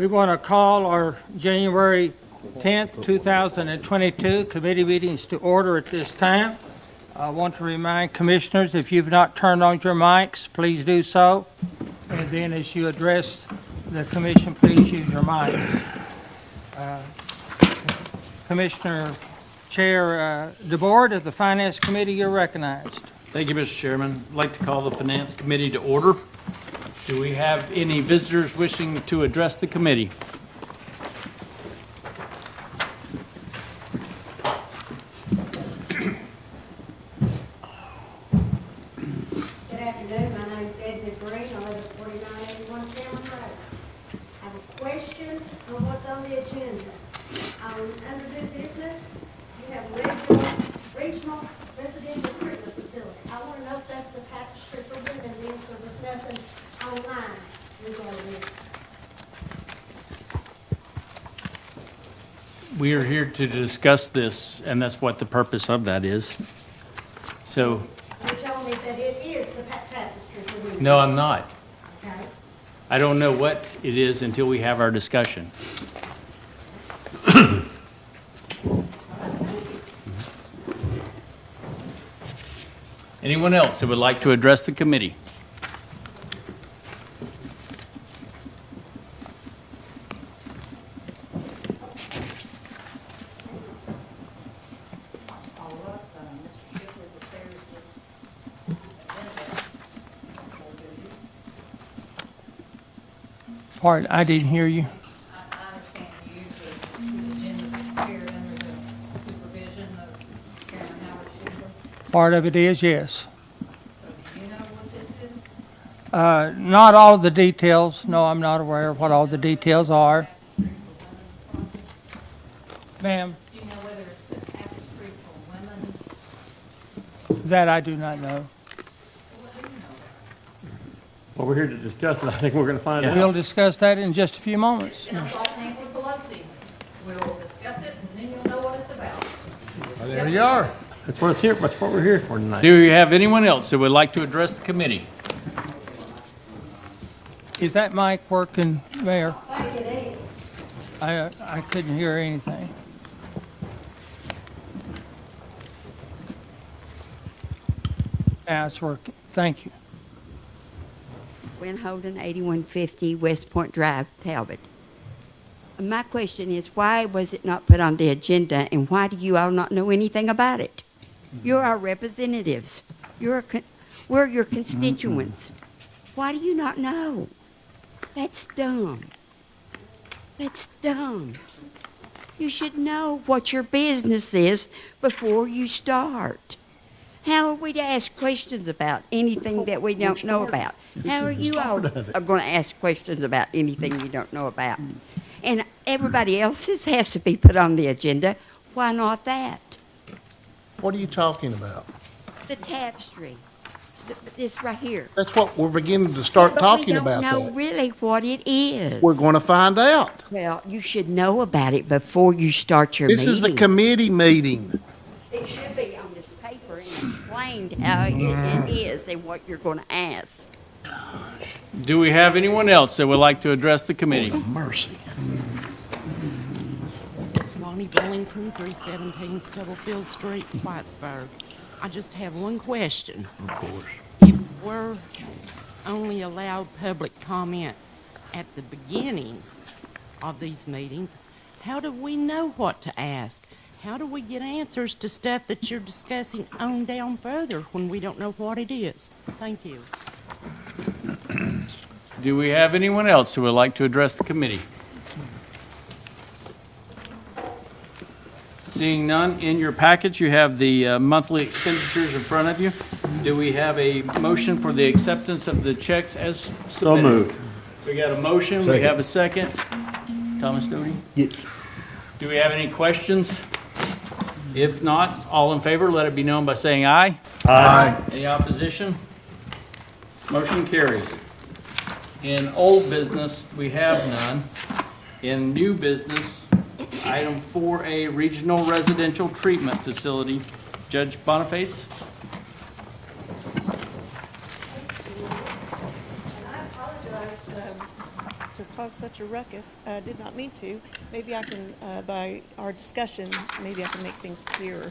We want to call our January 10th, 2022 committee meetings to order at this time. I want to remind commissioners, if you've not turned on your mics, please do so. And then as you address the commission, please use your mic. Commissioner Chair DeBoard of the Finance Committee, you're recognized. Thank you, Mr. Chairman. I'd like to call the Finance Committee to order. Do we have any visitors wishing to address the committee? Good afternoon. My name is Edna Green. I live at 4981 Cameron Road. I have a question on what's on the agenda. Under new business, you have regional residential treatment facility. I want to know if that's the tapestry for women, then, so there's nothing online regarding this. We are here to discuss this, and that's what the purpose of that is. So, You told me that it is the tapestry for women. no, I'm not. Okay. I don't know what it is until we have our discussion. Anyone else that would like to address the committee? Pardon, I didn't hear you. I understand usually the agenda is prepared under the supervision of Chairman Howard Schuler. Part of it is, yes. So do you know what this is? Not all of the details. No, I'm not aware of what all the details are. Ma'am, Do you know whether it's the tapestry for women? that I do not know. What do you know? Well, we're here to discuss it. I think we're going to find out. We'll discuss that in just a few moments. Sounds like Nancy Pelosi. We'll discuss it and then you'll know what it's about. Well, there you are. That's what it's here. That's what we're here for tonight. Do you have anyone else that would like to address the committee? Is that mic working, Mayor? I think it is. I couldn't hear anything. Now it's working. Thank you. Gwen Holden, 8150 West Point Drive, Talbot. My question is, why was it not put on the agenda, and why do you all not know anything about it? You're our representatives. We're your constituents. Why do you not know? That's dumb. That's dumb. You should know what your business is before you start. How are we to ask questions about anything that we don't know about? How are you all going to ask questions about anything you don't know about? And everybody else's has to be put on the agenda. Why not that? What are you talking about? The tapestry. This right here. That's what we're beginning to start talking about. We don't know really what it is. We're going to find out. Well, you should know about it before you start your This meeting. is the committee meeting. It should be on this paper and explained how it is and what you're going to ask. Do we have anyone else that would like to address the committee? Mercy. Lonnie Billington, 317 Stubblefield Street, Whitesburg. I just have one question. Of course. If we're only allowed public comments at the beginning of these meetings, how do we know what to ask? How do we get answers to stuff that you're discussing on down further when we don't know what it is? Thank you. Do we have anyone else who would like to address the committee? Seeing none, in your package you have the monthly expenditures in front of you. Do we have a motion for the acceptance of the checks as submitted? So moved. We got a motion, we Second. have a second. Thomas Doty? Yes. Do we have any questions? If not, all in favor, let it be known by saying aye. Aye. Any opposition? Motion carries. In old business, we have none. In new business, item 4A, Regional Residential Treatment Facility. Judge Boniface? And I apologize, to cause such a ruckus. I did not mean to. Maybe I can, by our discussion, maybe I can make things clearer.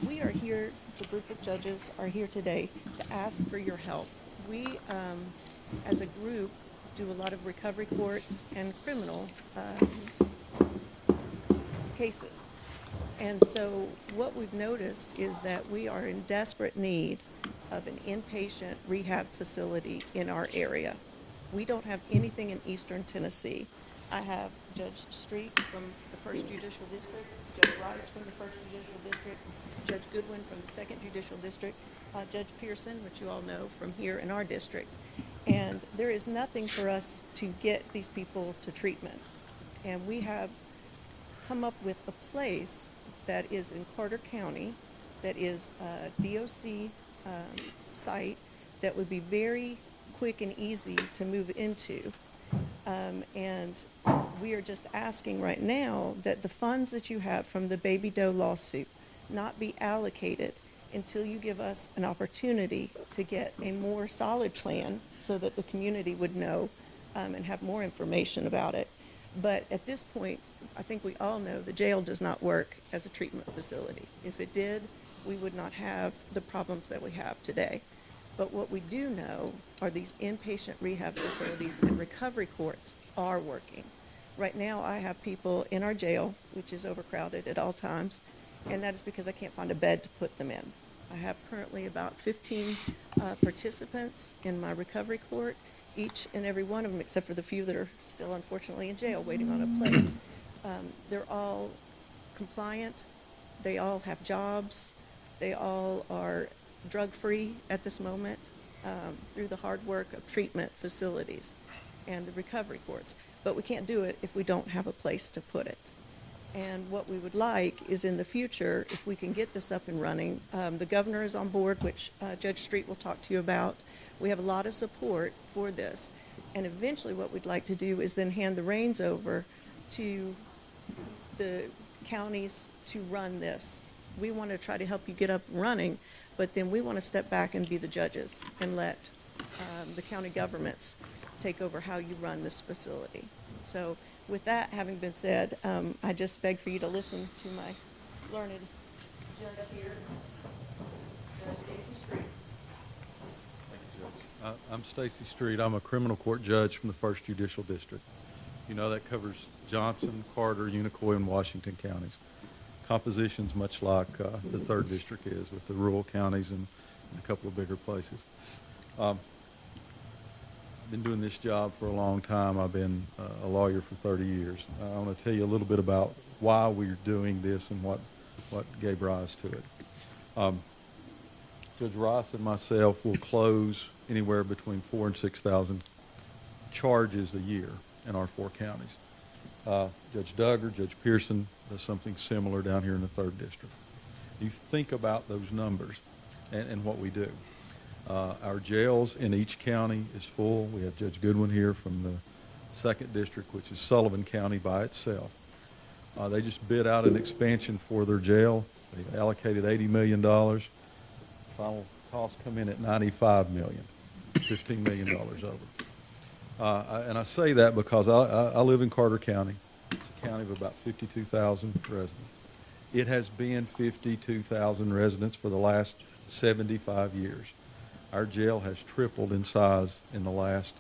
We are here, it's a group of judges are here today to ask for your help. We, as a group, do a lot of recovery courts and criminal cases. And so what we've noticed is that we are in desperate need of an inpatient rehab facility in our area. We don't have anything in eastern Tennessee. I have Judge Street from the 1st Judicial District, Judge Rice from the 1st Judicial District, Judge Goodwin from the 2nd Judicial District, Judge Pearson, which you all know from here in our district. And there is nothing for us to get these people to treatment. And we have come up with a place that is in Carter County, that is a DOC site that would be very quick and easy to move into. And we are just asking right now that the funds that you have from the Baby Doe lawsuit not be allocated until you give us an opportunity to get a more solid plan so that the community would know and have more information about it. But at this point, I think we all know the jail does not work as a treatment facility. If it did, we would not have the problems that we have today. But what we do know are these inpatient rehab facilities and recovery courts are working. Right now, I have people in our jail, which is overcrowded at all times, and that is because I can't find a bed to put them in. I have currently about 15 participants in my recovery court, each and every one of them, except for the few that are still unfortunately in jail waiting on a place. They're all compliant. They all have jobs. They all are drug-free at this moment through the hard work of treatment facilities and the recovery courts. But we can't do it if we don't have a place to put it. And what we would like is in the future, if we can get this up and running, the governor is on board, which Judge Street will talk to you about. We have a lot of support for this. And eventually what we'd like to do is then hand the reins over to the counties to run this. We want to try to help you get up and running, but then we want to step back and be the judges and let the county governments take over how you run this facility. So with that having been said, I just beg for you to listen to my learned judge here, Judge Stacy Street. I'm Stacy Street. I'm a criminal court judge from the 1st Judicial District. You know, that covers Johnson, Carter, Unicoi, and Washington counties. Composition's much like the 3rd District is, with the rural counties and a couple of bigger places. I've been doing this job for a long time. I've been a lawyer for 30 years. I want to tell you a little bit about why we're doing this and what gave rise to it. Judge Rice and myself will close anywhere between 4,000 and 6,000 charges a year in our 4 counties. Judge Duggar, Judge Pearson does something similar down here in the 3rd District. You think about those numbers and what we do. Our jails in each county is full. We have Judge Goodwin here from the 2nd District, which is Sullivan County by itself. They just bid out an expansion for their jail. They allocated $80 million. Final costs come in at $95 million, $15 million over. And I say that because I live in Carter County. It's a county of about 52,000 residents. It has been 52,000 residents for the last 75 years. Our jail has tripled in size in the last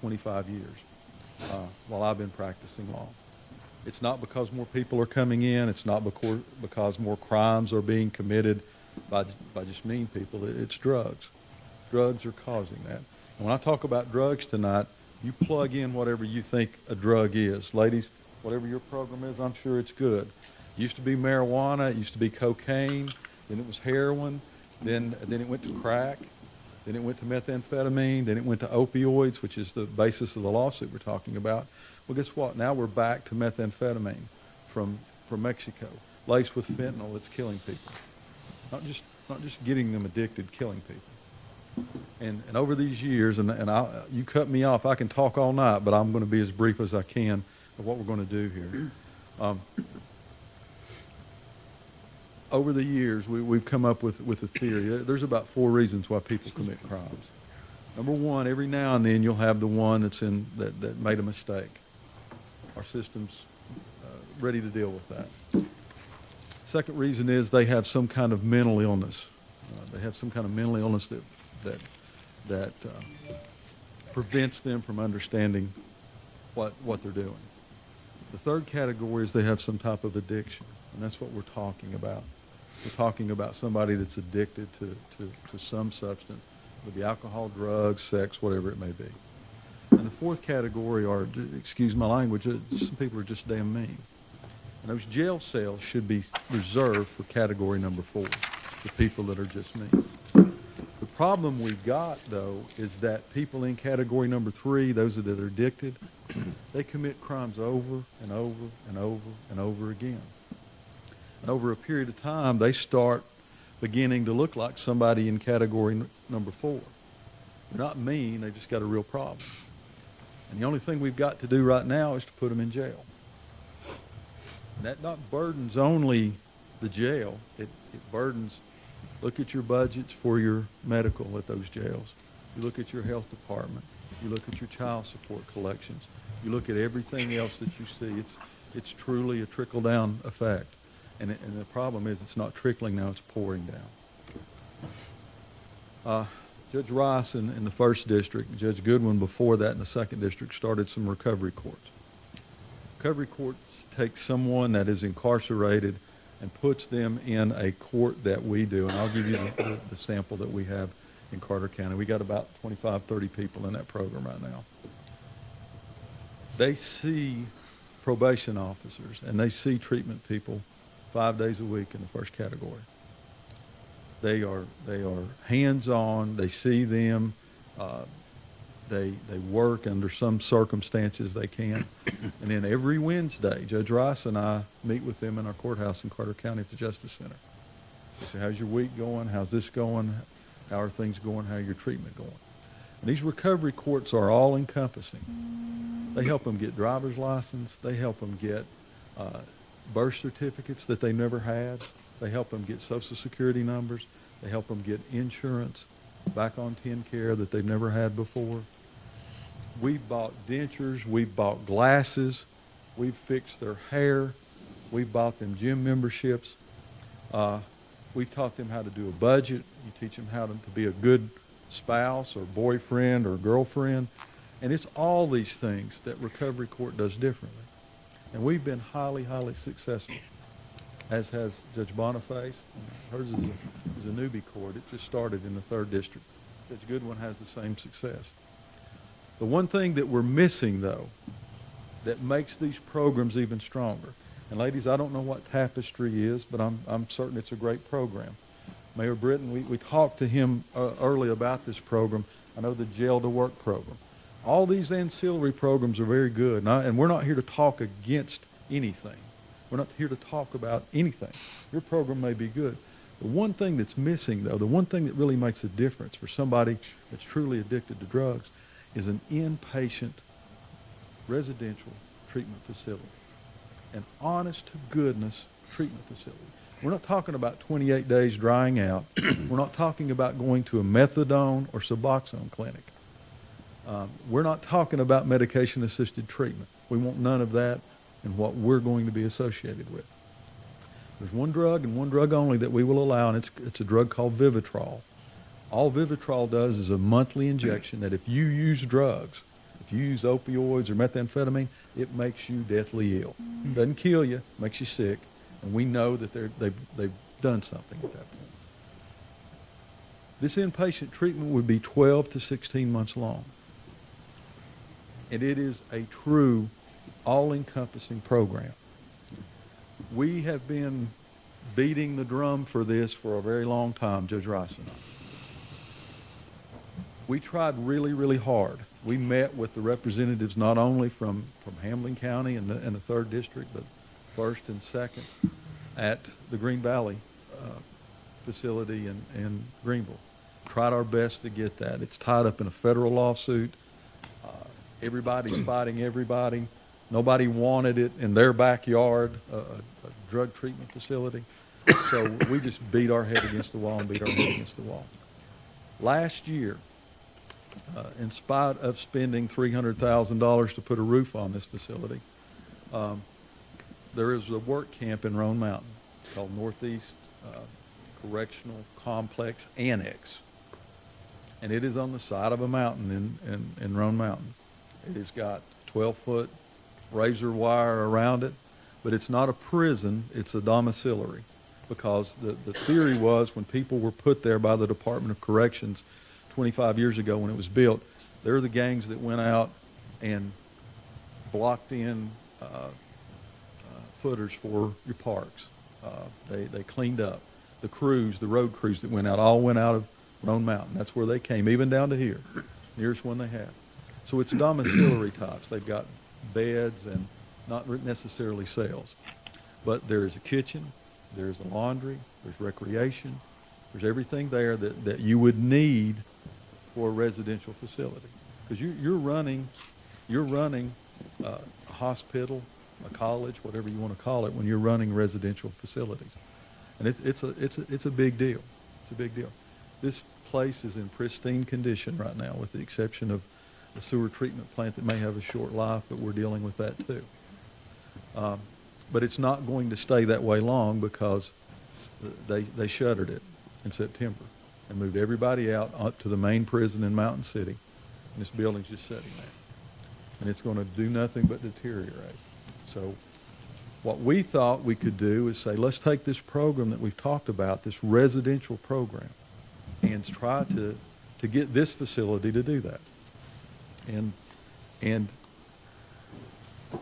25 years while I've been practicing law. It's not because more people are coming in. It's not because more crimes are being committed by just mean people. It's drugs. Drugs are causing that. And when I talk about drugs tonight, you plug in whatever you think a drug is. Ladies, whatever your program is, I'm sure it's good. It used to be marijuana. It used to be cocaine. Then it was heroin. Then it went to crack. Then it went to methamphetamine. Then it went to opioids, which is the basis of the lawsuit we're talking about. Well, guess what? Now we're back to methamphetamine from Mexico, laced with fentanyl that's killing people. Not just getting them addicted, killing people. And over these years, and you cut me off, I can talk all night, but I'm going to be as brief as I can of what we're going to do here. Over the years, we've come up with a theory. There's about 4 reasons why people commit crimes. Number one, every now and then you'll have the one that made a mistake. Our system's ready to deal with that. Second reason is they have some kind of mental illness. They have some kind of mental illness that prevents them from understanding what they're doing. The third category is they have some type of addiction, and that's what we're talking about. We're talking about somebody that's addicted to some substance, whether it be alcohol, drugs, sex, whatever it may be. And the fourth category are, excuse my language, some people are just damn mean. And those jail cells should be reserved for category number 4, the people that are just mean. The problem we've got, though, is that people in category number 3, those that are addicted, they commit crimes over and over and over and over again. And over a period of time, they start beginning to look like somebody in category number 4. They're not mean, they've just got a real problem. And the only thing we've got to do right now is to put them in jail. And that not burdens only the jail, it burdens, look at your budgets for your medical at those jails. You look at your health department. You look at your child support collections. You look at everything else that you see. It's truly a trickle-down effect. And the problem is it's not trickling now, it's pouring down. Judge Rice in the 1st District, Judge Goodwin before that in the 2nd District started some recovery courts. Recovery courts take someone that is incarcerated and puts them in a court that we do. And I'll give you the sample that we have in Carter County. We got about 25, 30 people in that program right now. They see probation officers and they see treatment people 5 days a week in the first category. They are hands-on. They see them. They work under some circumstances they can. And then every Wednesday, Judge Rice and I meet with them in our courthouse in Carter County at the Justice Center. We say, how's your week going? How's this going? How are things going? How are your treatment going? And these recovery courts are all-encompassing. They help them get driver's license. They help them get birth certificates that they never had. They help them get Social Security numbers. They help them get insurance, back on TennCare that they've never had before. We bought dentures. We bought glasses. We fixed their hair. We bought them gym memberships. We taught them how to do a budget. You teach them how to be a good spouse or boyfriend or girlfriend. And it's all these things that recovery court does differently. And we've been highly, highly successful, as has Judge Boniface. Hers is a newbie court. It just started in the 3rd District. Judge Goodwin has the same success. The one thing that we're missing, though, that makes these programs even stronger, and ladies, I don't know what Tapestry is, but I'm certain it's a great program. Mayor Britton, we talked to him early about this program. I know the Jail to Work program. All these ancillary programs are very good, and we're not here to talk against anything. We're not here to talk about anything. Your program may be good. The one thing that's missing, though, the one thing that really makes a difference for somebody that's truly addicted to drugs is an inpatient residential treatment facility, an honest-to-goodness treatment facility. We're not talking about 28 days drying out. We're not talking about going to a methadone or Suboxone clinic. We're not talking about medication-assisted treatment. We want none of that in what we're going to be associated with. There's one drug and one drug only that we will allow, and it's a drug called Vivitrol. All Vivitrol does is a monthly injection that if you use drugs, if you use opioids or methamphetamine, it makes you deathly ill. It doesn't kill you, it makes you sick, and we know that they've done something at that point. This inpatient treatment would be 12 to 16 months long. And it is a true all-encompassing program. We have been beating the drum for this for a very long time, Judge Rice and I. We tried really, really hard. We met with the representatives not only from Hamlin County and the 3rd District, but 1st and 2nd at the Green Valley facility in Greenville. Tried our best to get that. It's tied up in a federal lawsuit. Everybody's fighting everybody. Nobody wanted it in their backyard, a drug treatment facility. So we just beat our head against the wall and beat our head against the wall. Last year, in spite of spending $300,000 to put a roof on this facility, there is a work camp in Roan Mountain called Northeast Correctional Complex Annex. And it is on the side of a mountain in Roan Mountain. It has got 12-foot razor wire around it, but it's not a prison, it's a domiciliary. Because the theory was when people were put there by the Department of Corrections 25 years ago when it was built, they're the gangs that went out and blocked in footers for your parks. They cleaned up. The crews, the road crews that went out, all went out of Roan Mountain. That's where they came, even down to here, nearest one they have. So it's domiciliary types. They've got beds and not necessarily cells. But there's a kitchen, there's a laundry, there's recreation, there's everything there that you would need for a residential facility. Because you're running a hospital, a college, whatever you want to call it, when you're running residential facilities. And it's a big deal. It's a big deal. This place is in pristine condition right now, with the exception of the sewer treatment plant that may have a short life, but we're dealing with that too. But it's not going to stay that way long because they shuttered it in September and moved everybody out to the main prison in Mountain City. And this building's just sitting there. And it's going to do nothing but deteriorate. So what we thought we could do is say, let's take this program that we've talked about, this residential program, and try to get this facility to do that. And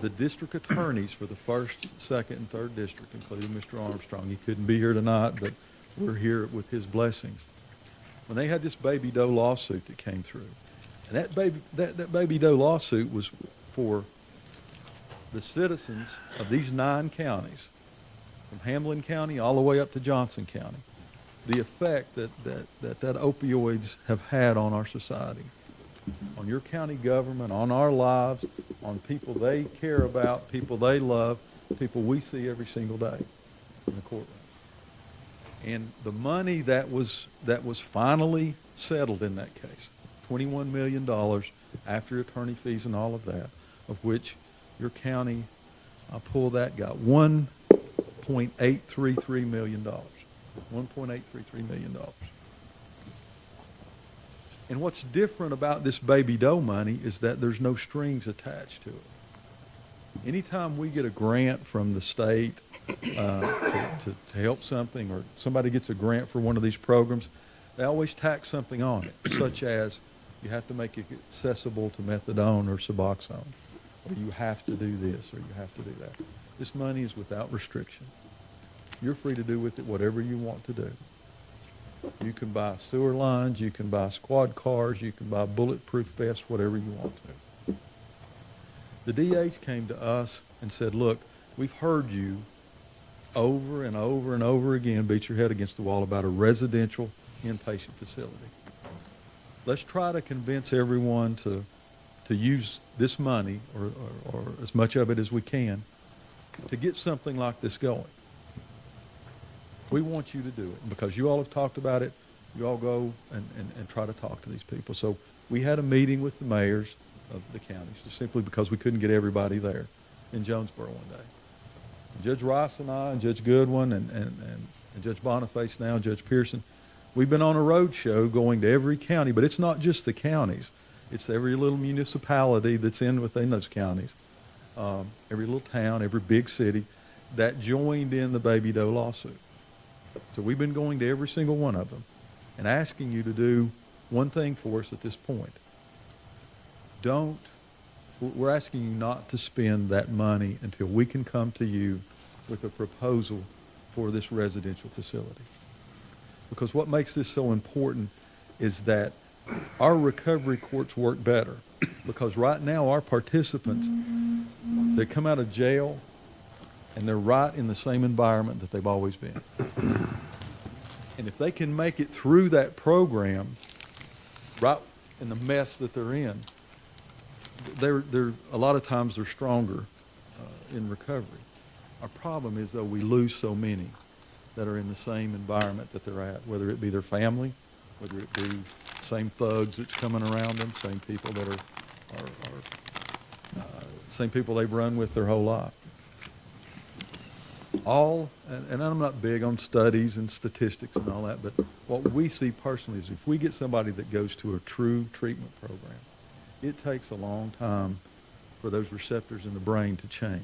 the district attorneys for the 1st, 2nd, and 3rd district, including Mr. Armstrong, he couldn't be here tonight, but we're here with his blessings. When they had this Baby Doe lawsuit that came through, and that Baby Doe lawsuit was for the citizens of these 9 counties, from Hamlin County all the way up to Johnson County, the effect that opioids have had on our society, on your county government, on our lives, on people they care about, people they love, people we see every single day in the courtroom. And the money that was finally settled in that case, $21 million after attorney fees and all of that, of which your county, I'll pull that, got $1.833 million. $1.833 million. And what's different about this Baby Doe money is that there's no strings attached to it. Anytime we get a grant from the state to help something, or somebody gets a grant for one of these programs, they always tack something on it, such as you have to make it accessible to methadone or Suboxone, or you have to do this, or you have to do that. This money is without restriction. You're free to do with it whatever you want to do. You can buy sewer lines, you can buy squad cars, you can buy bulletproof vests, whatever you want to. The DAs came to us and said, look, we've heard you over and over and over again beat your head against the wall about a residential inpatient facility. Let's try to convince everyone to use this money, or as much of it as we can, to get something like this going. We want you to do it. Because you all have talked about it, you all go and try to talk to these people. So we had a meeting with the mayors of the counties, just simply because we couldn't get everybody there in Jonesboro one day. And Judge Rice and I, and Judge Goodwin, and Judge Boniface now, and Judge Pearson, we've been on a road show going to every county, but it's not just the counties. It's every little municipality that's within those counties, every little town, every big city that joined in the Baby Doe lawsuit. So we've been going to every single one of them and asking you to do one thing for us at this point. We're asking you not to spend that money until we can come to you with a proposal for this residential facility. Because what makes this so important is that our recovery courts work better. Because right now our participants, they come out of jail and they're right in the same environment that they've always been. And if they can make it through that program, right in the mess that they're in, they're a lot of times they're stronger in recovery. Our problem is, though, we lose so many that are in the same environment that they're at, whether it be their family, whether it be same thugs that's coming around them, same people that same people they've run with their whole life. And I'm not big on studies and statistics and all that, but what we see personally is if we get somebody that goes to a true treatment program, it takes a long time for those receptors in the brain to change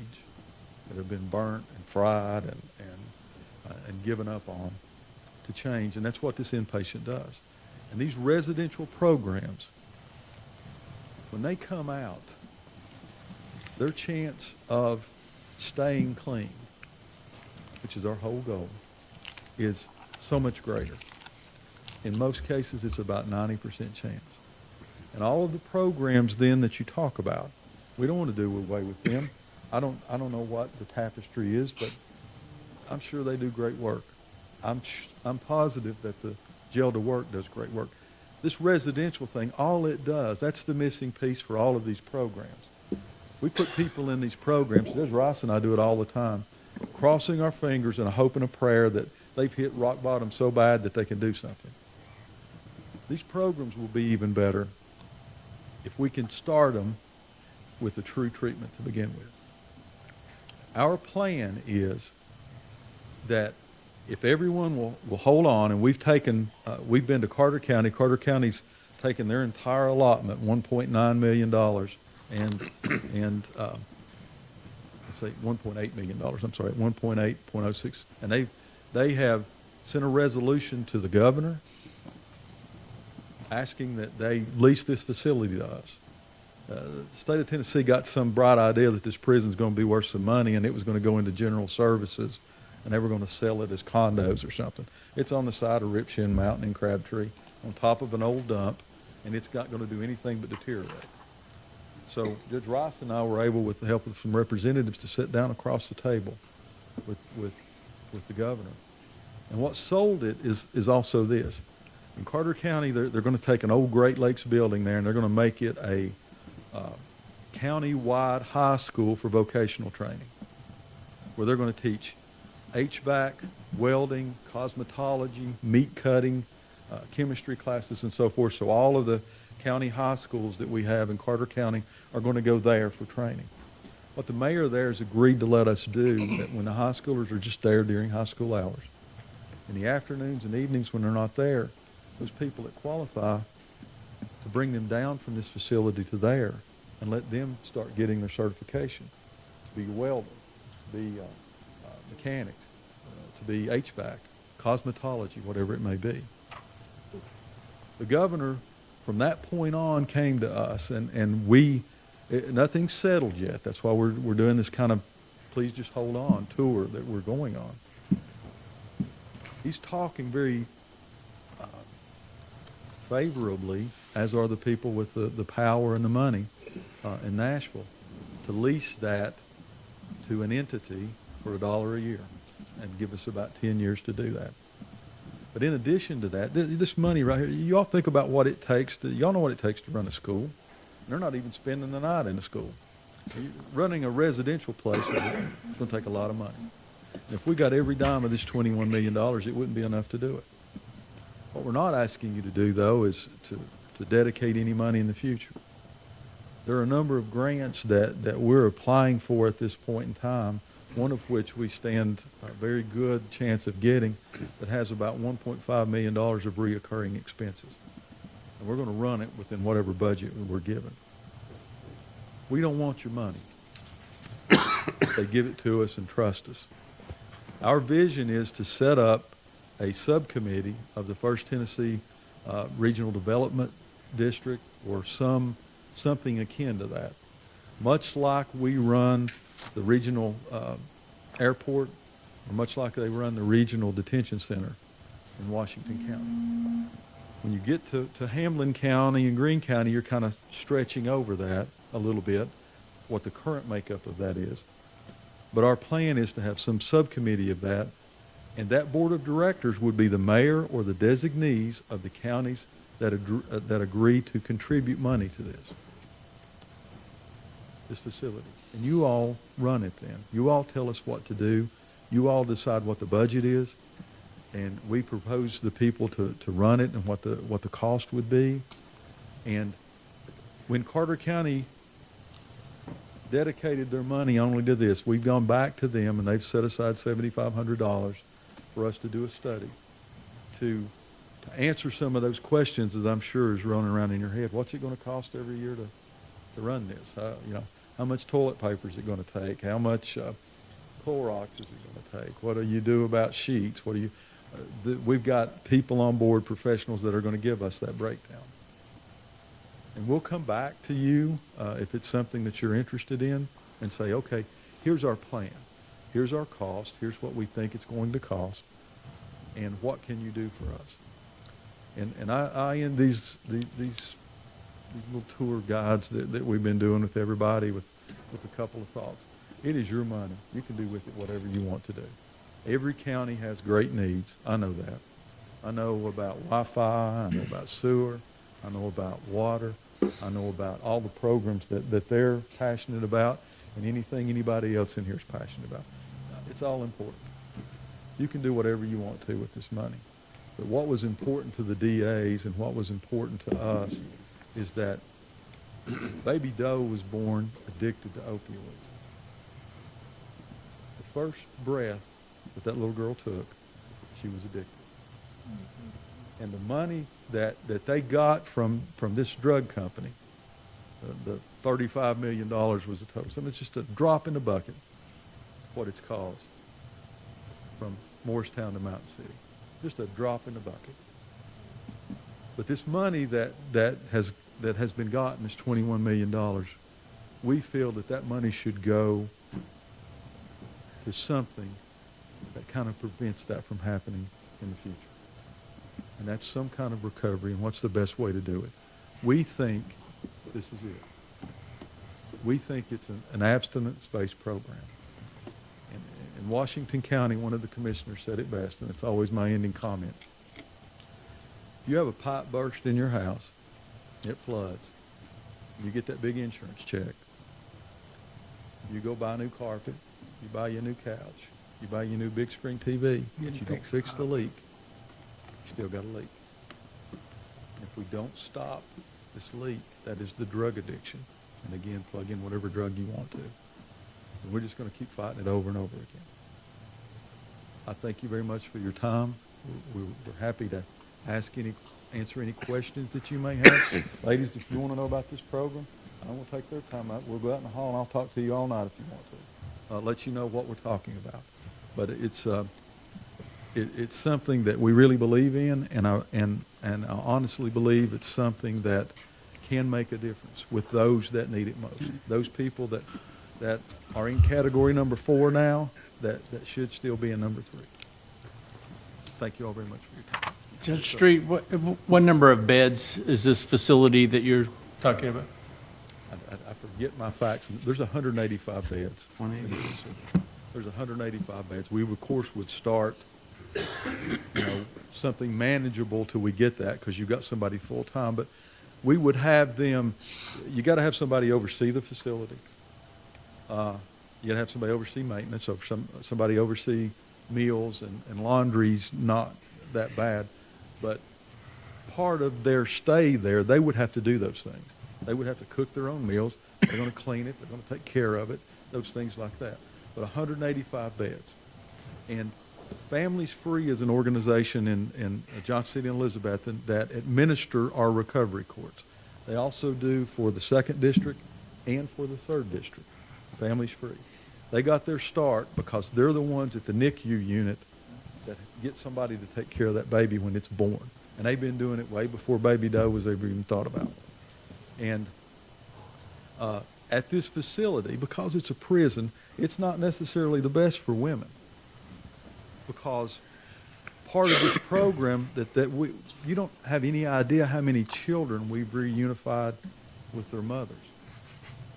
that have been burnt and fried and given up on to change. And that's what this inpatient does. And these residential programs, when they come out, their chance of staying clean, which is our whole goal, is so much greater. In most cases, it's about 90% chance. And all of the programs then that you talk about, we don't want to do away with them. I don't know what the tapestry is, but I'm sure they do great work. I'm positive that the Jail to Work does great work. This residential thing, all it does, that's the missing piece for all of these programs. We put people in these programs, Judge Rice and I do it all the time, crossing our fingers and a hope and a prayer that they've hit rock bottom so bad that they can do something. These programs will be even better if we can start them with a true treatment to begin with. Our plan is that if everyone will hold on, and we've been to Carter County. Carter County's taken their entire allotment, $1.9 million, and let's say $1.8 million. I'm sorry, 1.8.06, and they have sent a resolution to the governor asking that they lease this facility to us. The state of Tennessee got some bright idea that this prison's going to be worth some money, and it was going to go into general services, and they were going to sell it as condos or something. It's on the side of Ripshin Mountain in Crabtree, on top of an old dump, and it's not going to do anything but deteriorate. So Judge Rice and I were able, with the help of some representatives, to sit down across the table with the governor. And what sold it is also this. In Carter County, they're going to take an old Great Lakes building there, and they're going to make it a county-wide high school for vocational training, where they're going to teach HVAC, welding, cosmetology, meat cutting, chemistry classes, and so forth. So all of the county high schools that we have in Carter County are going to go there for training. What the mayor there has agreed to let us do, that when the high schoolers are just there during high school hours, in the afternoons and evenings when they're not there, those people that qualify, to bring them down from this facility to there and let them start getting their certification to be welder, to be mechanic, to be HVAC, cosmetology, whatever it may be. The governor, from that point on, came to us, and nothing's settled yet. That's why we're doing this kind of please just hold on tour that we're going on. He's talking very favorably, as are the people with the power and the money in Nashville, to lease that to an entity for $1 a year and give us about 10 years to do that. But in addition to that, this money right here, you all think about what it takes y'all know what it takes to run a school. They're not even spending the night in a school. Running a residential place is going to take a lot of money. And if we got every dime of this $21 million, it wouldn't be enough to do it. What we're not asking you to do, though, is to dedicate any money in the future. There are a number of grants that we're applying for at this point in time, one of which we stand a very good chance of getting, that has about $1.5 million of reoccurring expenses. And we're going to run it within whatever budget we're given. We don't want your money. They give it to us and trust us. Our vision is to set up a subcommittee of the 1st Tennessee Regional Development District, or something akin to that. Much like we run the regional airport, or much like they run the regional detention center in Washington County. When you get to Hamlin County and Greene County, you're kind of stretching over that a little bit, what the current makeup of that is. But our plan is to have some subcommittee of that, and that board of directors would be the mayor or the designees of the counties that agree to contribute money to this facility. And you all run it then. You all tell us what to do. You all decide what the budget is. And we proposed the people to run it and what the cost would be. And when Carter County dedicated their money only to this, we've gone back to them and they've set aside $7,500 for us to do a study to answer some of those questions that I'm sure is running around in your head. What's it going to cost every year to run this? How much toilet paper is it going to take? How much Clorox is it going to take? What do you do about sheets? What do you? We've got people on board, professionals that are going to give us that breakdown. And we'll come back to you if it's something that you're interested in and say, okay, here's our plan. Here's our cost. Here's what we think it's going to cost. And what can you do for us? And I end these little tour guides that we've been doing with everybody with a couple of thoughts. It is your money. You can do with it whatever you want to do. Every county has great needs. I know that. I know about Wi-Fi. I know about sewer. I know about water. I know about all the programs that they're passionate about and anything anybody else in here is passionate about. It's all important. You can do whatever you want to with this money. But what was important to the DAs and what was important to us is that baby Doe was born addicted to opioids. The first breath that little girl took, she was addicted. And the money that they got from this drug company, the $35 million was the total. So it's just a drop in the bucket, what it's caused from Morristown to Mountain City. Just a drop in the bucket. But this money that has been gotten, this $21 million, we feel that money should go to something that kind of prevents that from happening in the future. And that's some kind of recovery, and what's the best way to do it? We think this is it. We think it's an abstinence-based program. And in Washington County, one of the commissioners said it best, and it's always my ending comment. If you have a pipe burst in your house, it floods, you get that big insurance check. You go buy a new carpet, you buy you a new couch, you buy your new big screen TV, but you don't fix the leak, you still got a leak. If we don't stop this leak, that is the drug addiction. And again, plug in whatever drug you want to. And we're just going to keep fighting it over and over again. I thank you very much for your time. We're happy to answer any questions that you may have. Ladies, if you want to know about this program, I won't take their time out. We'll go out in the hall and I'll talk to you all night if you want to. I'll let you know what we're talking about. But it's something that we really believe in, and I honestly believe it's something that can make a difference with those that need it most. Those people that are in category number 4 now, that should still be in number 3. Thank you all very much for your time. Judge Street, what number of beds is this facility that you're talking about? I forget my facts. There's 185 beds. There's 185 beds. We, of course, would start, something manageable till we get that, because you've got somebody full-time. But we would have them, you got to have somebody oversee the facility. You got to have somebody oversee maintenance, or somebody oversee meals, and laundry's not that bad. But part of their stay there, they would have to do those things. They would have to cook their own meals. They're going to clean it. They're going to take care of it, those things like that. But 185 beds. And Families Free is an organization in Johnson City and Elizabeth that administer our recovery courts. They also do for the 2nd District and for the 3rd District, Families Free. They got their start because they're the ones at the NICU unit that get somebody to take care of that baby when it's born. And they've been doing it way before baby Doe was ever even thought about. And at this facility, because it's a prison, it's not necessarily the best for women. Because part of this program you don't have any idea how many children we've reunified with their mothers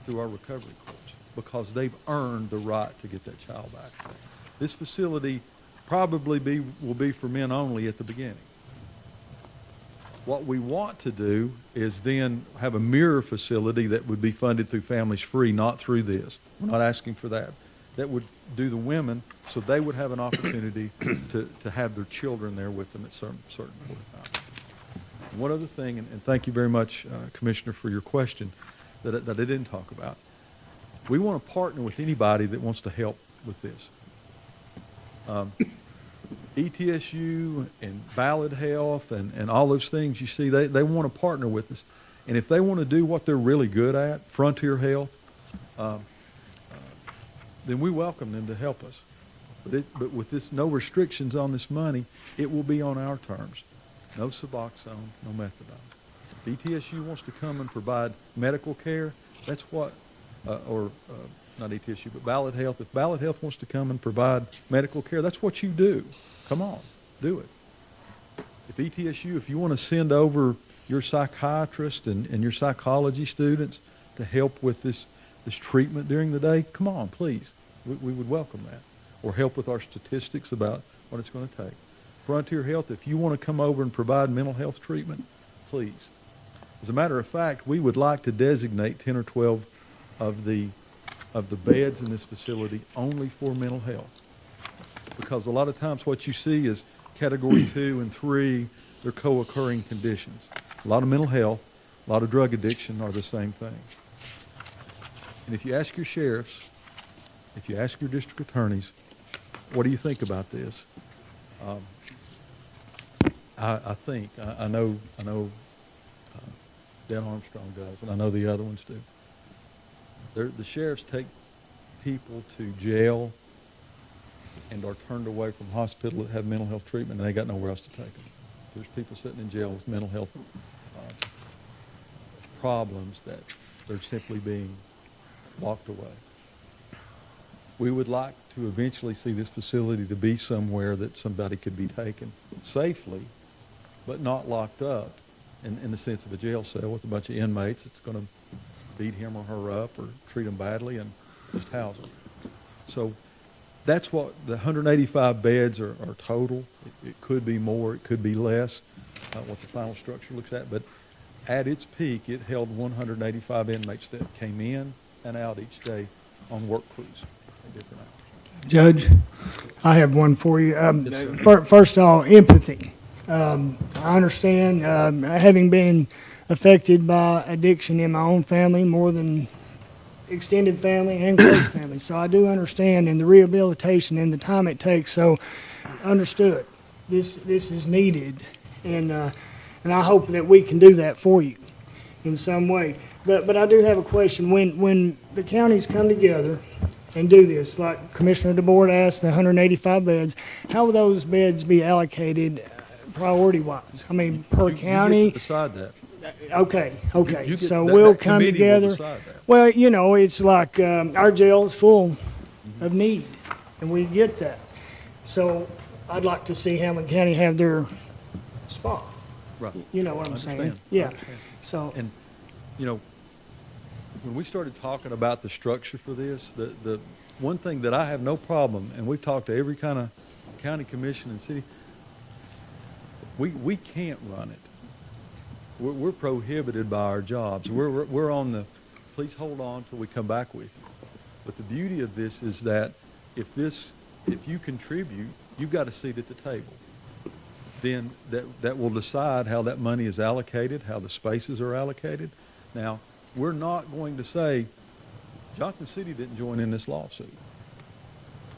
through our recovery courts, because they've earned the right to get that child back. This facility probably will be for men only at the beginning. What we want to do is then have a mirror facility that would be funded through Families Free, not through this. We're not asking for that that would do the women, so they would have an opportunity to have their children there with them at certain point in time. One other thing, and thank you very much, Commissioner, for your question that I didn't talk about. We want to partner with anybody that wants to help with this. ETSU and Ballad Health and all those things, you see, they want to partner with us. And if they want to do what they're really good at, Frontier Health, then we welcome them to help us. But with this, no restrictions on this money, it will be on our terms. No Suboxone, no methadone. If ETSU wants to come and provide medical care, that's what, not ETSU, but Ballad Health. If Ballad Health wants to come and provide medical care, that's what you do. Come on, do it. If ETSU, if you want to send over your psychiatrist and your psychology students to help with this treatment during the day, come on, please. We would welcome that. Or help with our statistics about what it's going to take. Frontier Health, if you want to come over and provide mental health treatment, please. As a matter of fact, we would like to designate 10 or 12 of the beds in this facility only for mental health. Because a lot of times what you see is Category 2 and 3, they're co-occurring conditions. A lot of mental health, a lot of drug addiction are the same thing. And if you ask your sheriffs, if you ask your district attorneys, what do you think about this? I know Dan Armstrong does, and I know the other ones do. The sheriffs take people to jail and are turned away from hospital that have mental health treatment, and they got nowhere else to take them. There's people sitting in jail with mental health problems that they're simply being locked away. We would like to eventually see this facility to be somewhere that somebody could be taken safely, but not locked up in the sense of a jail cell with a bunch of inmates that's going to beat him or her up or treat them badly and just house them. So that's what the 185 beds are total. It could be more, it could be less, what the final structure looks at. But at its peak, it held 185 inmates that came in and out each day on work crews at different hours. Judge, I have one for you. First of all, empathy. I understand, having been affected by addiction in my own family, more than extended family and close family. So I do understand in the rehabilitation and the time it takes. So understood. This is needed, and I hope that we can do that for you in some way. But I do have a question. When the counties come together and do this, like Commissioner DeBoer asked, the 185 beds, how will those beds be allocated priority-wise? I mean, per county? You get to decide that. Okay. You get So that- we'll that come committee will together. decide that. Well, it's like our jail is full of need, and we get that. So I'd like to see Hamlet County have their spot. Right. You know what I'm saying? Yeah. So. And, when we started talking about the structure for this, the one thing that I have no problem, and we've talked to every kind of county commission and city, we can't run it. We're prohibited by our jobs. We're on the, please hold on till we come back with you. But the beauty of this is that if you contribute, you've got a seat at the table. Then that will decide how that money is allocated, how the spaces are allocated. Now, we're not going to say, Johnson City didn't join in this lawsuit.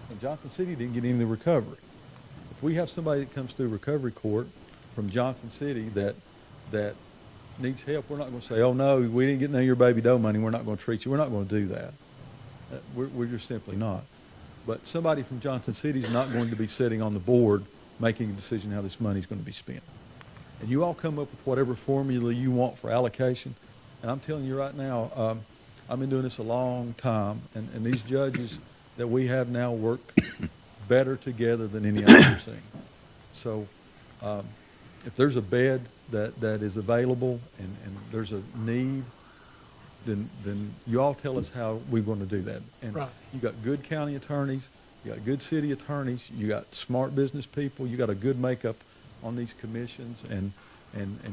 And Johnson City didn't get any of the recovery. If we have somebody that comes through recovery court from Johnson City that needs help, we're not going to say, oh no, we didn't get none of your baby dough money, we're not going to treat you. We're not going to do that. We're just simply not. But somebody from Johnson City is not going to be sitting on the board making a decision how this money is going to be spent. And you all come up with whatever formula you want for allocation. And I'm telling you right now, I've been doing this a long time, and these judges that we have now work better together than any I've ever seen. So if there's a bed that is available and there's a need, then you all tell us how we're going to do that. And Right. you got good county attorneys, you got good city attorneys, you got smart business people, you got a good makeup on these commissions and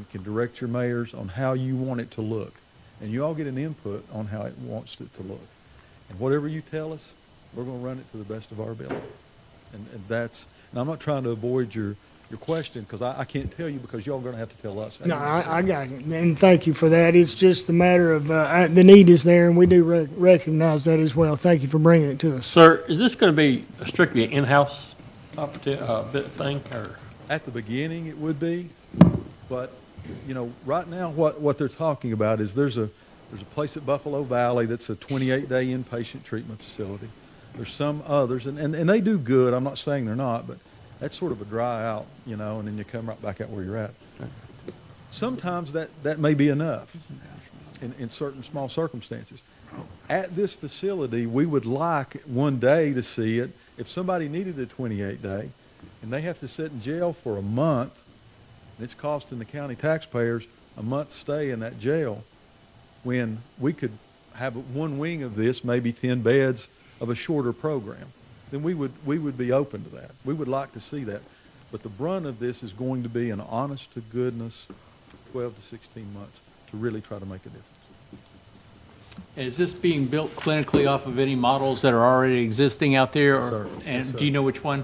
can direct your mayors on how you want it to look. And you all get an input on how it wants it to look. And whatever you tell us, We're going to run it to the best of our ability. And that's, and I'm not trying to avoid your question, because I can't tell you, because y'all are going to have to tell us. No, I got it, and thank you for that. It's just a matter of, the need is there, and we do recognize that as well. Thank you for bringing it to us. Sir, is this going to be strictly an in-house bit thing, or? At the beginning, it would be, but, you know, right now, what they're talking about is there's a place at Buffalo Valley that's a 28-day inpatient treatment facility. There's some others, and they do good. I'm not saying they're not, but that's sort of a dry out, you know, and then you come right back out where you're at. Sometimes that may be enough in certain small circumstances. At this facility, we would like one day to see it. If somebody needed a 28-day and they have to sit in jail for a month, and it's costing the county taxpayers a month's stay in that jail, when we could have one wing of this, maybe 10 beds of a shorter program, then we would be open to that. We would like to see that. But the brunt of this is going to be an honest to goodness 12 to 16 months to really try to make a difference. Is this being built clinically off of any models that are already existing out there? Yes, sir. And Yes, sir. do you know which one?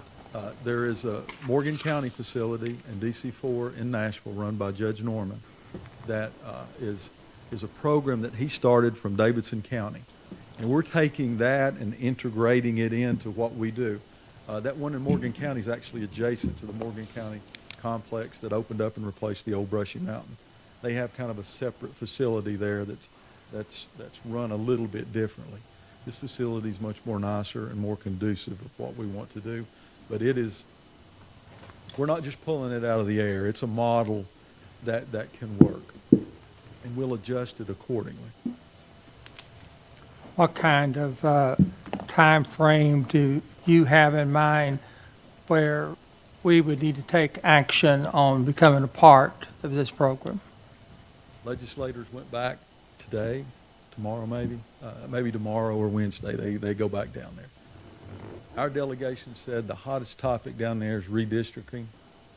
There is a Morgan County facility in DC4 in Nashville run by Judge Norman that is a program that he started from Davidson County. And we're taking that and integrating it into what we do. That one in Morgan County is actually adjacent to the Morgan County complex that opened up and replaced the old Brushy Mountain. They have kind of a separate facility there that's run a little bit differently. This facility is much more nicer and more conducive of what we want to do. But we're not just pulling it out of the air. It's a model that can work. And we'll adjust it accordingly. What kind of time frame do you have in mind where we would need to take action on becoming a part of this program? Legislators went back today, tomorrow maybe tomorrow or Wednesday. They go back down there. Our delegation said the hottest topic down there is redistricting.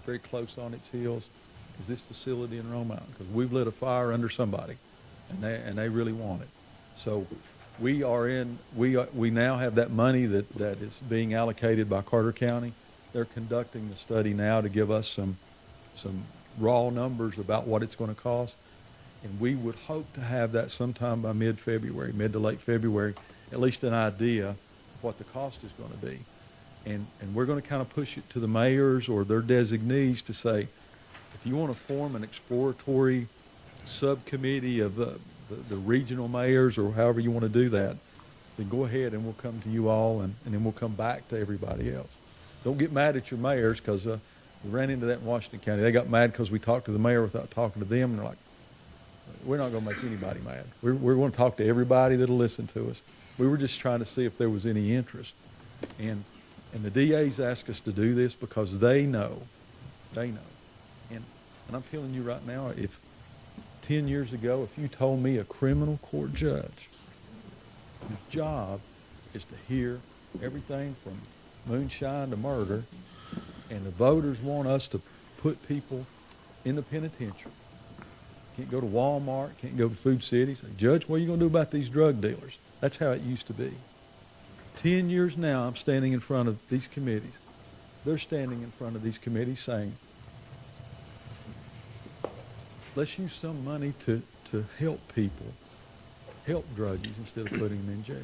Very close on its heels is this facility in Rome Mountain, because we've lit a fire under somebody, and they really want it. So we now have that money that is being allocated by Carter County. They're conducting the study now to give us some raw numbers about what it's going to cost. And we would hope to have that sometime by mid-February, mid to late February, at least an idea of what the cost is going to be. And we're going to kind of push it to the mayors or their designees to say, if you want to form an exploratory subcommittee of the regional mayors or however you want to do that, then go ahead and we'll come to you all and then we'll come back to everybody else. Don't get mad at your mayors, because we ran into that in Washington County. They got mad because we talked to the mayor without talking to them, and they're like, we're not going to make anybody mad. We're going to talk to everybody that'll listen to us. We were just trying to see if there was any interest. And the DAs ask us to do this because they know. And I'm telling you right now, if 10 years ago, if you told me a criminal court judge whose job is to hear everything from moonshine to murder, and the voters want us to put people in the penitentiary, can't go to Walmart, can't go to Food City, say, Judge, what are you going to do about these drug dealers? That's how it used to be. 10 years now, I'm standing in front of these committees. They're standing in front of these committees saying, let's use some money to help people, help druggies instead of putting them in jail.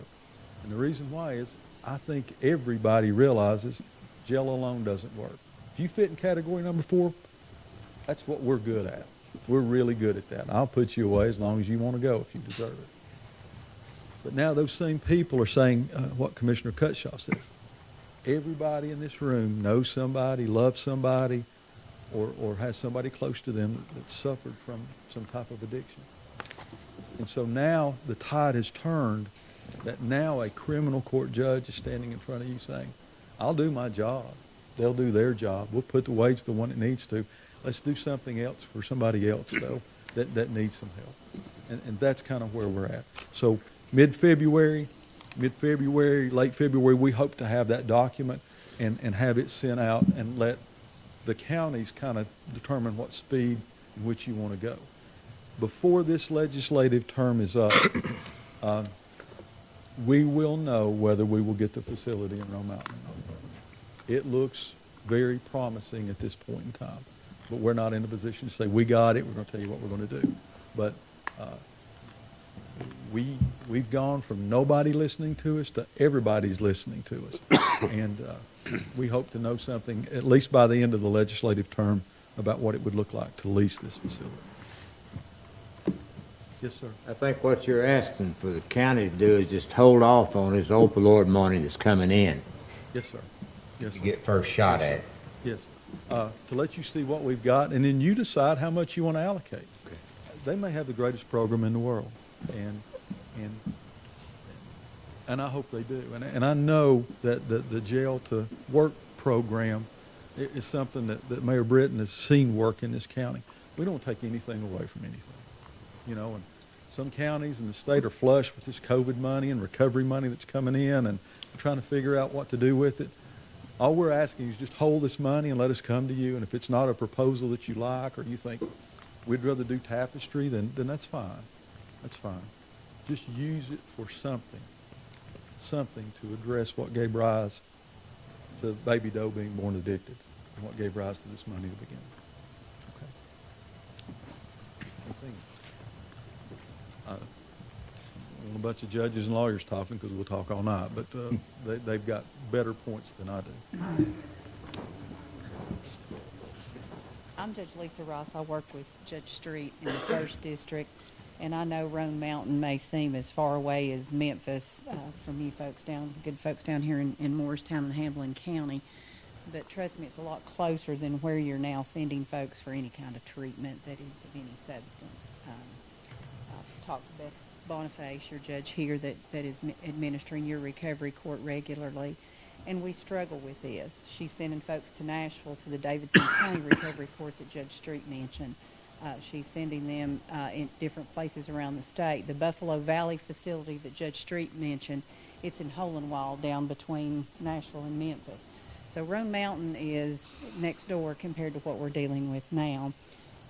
And the reason why is I think everybody realizes jail alone doesn't work. If you fit in category number 4, that's what we're good at. We're really good at that. I'll put you away as long as you want to go if you deserve it. But now those same people are saying what Commissioner Cutshaw says. Everybody in this room knows somebody, loves somebody, or has somebody close to them that suffered from some type of addiction. And so now the tide has turned that now a criminal court judge is standing in front of you saying, I'll do my job. They'll do their job. We'll put the wage to the one that needs to. Let's do something else for somebody else, though, that needs some help. And that's kind of where we're at. So mid-February, late February, we hope to have that document and have it sent out and let the counties kind of determine what speed in which you want to go. Before this legislative term is up, we will know whether we will get the facility in Rome Mountain or not. It looks very promising at this point in time, but we're not in a position to say, we got it, we're going to tell you what we're going to do. But we've gone from nobody listening to us to everybody's listening to us. And we hope to know something, at least by the end of the legislative term, about what it would look like to lease this facility. Yes, sir. I think what you're asking for the county to do is just hold off on this opioid money that's coming in. Yes, sir. Yes, To sir. get first shot at it. Yes. To let you see what we've got, and then you decide how much you want to allocate. Okay. They may have the greatest program in the world, and I hope they do. And I know that the jail to work program is something that Mayor Britton has seen work in this county. We don't take anything away from anything, you know. And some counties in the state are flush with this COVID money and recovery money that's coming in, and trying to figure out what to do with it. All we're asking is just hold this money and let us come to you. And if it's not a proposal that you like, or you think we'd rather do Tapestry, then that's fine. That's fine. Just use it for something to address what gave rise to Baby Doe being born addicted, and what gave rise to this money to begin with. Okay. Anything? I want a bunch of judges and lawyers talking, because we'll talk all night, but they've got better points than I do. I'm Judge Lisa Ross. I work with Judge Street in the 1st District, and I know Roan Mountain may seem as far away as Memphis from you folks good folks down here in Morristown and Hamlin County, but trust me, it's a lot closer than where you're now sending folks for any kind of treatment that is of any substance. I've talked to Beth Boniface, your judge here, that is administering your recovery court regularly, and we struggle with this. She's sending folks to Nashville to the Davidson County Recovery Court that Judge Street mentioned. She's sending them in different places around the state. The Buffalo Valley facility that Judge Street mentioned, it's in Holenwald down between Nashville and Memphis. So Roan Mountain is next door compared to what we're dealing with now.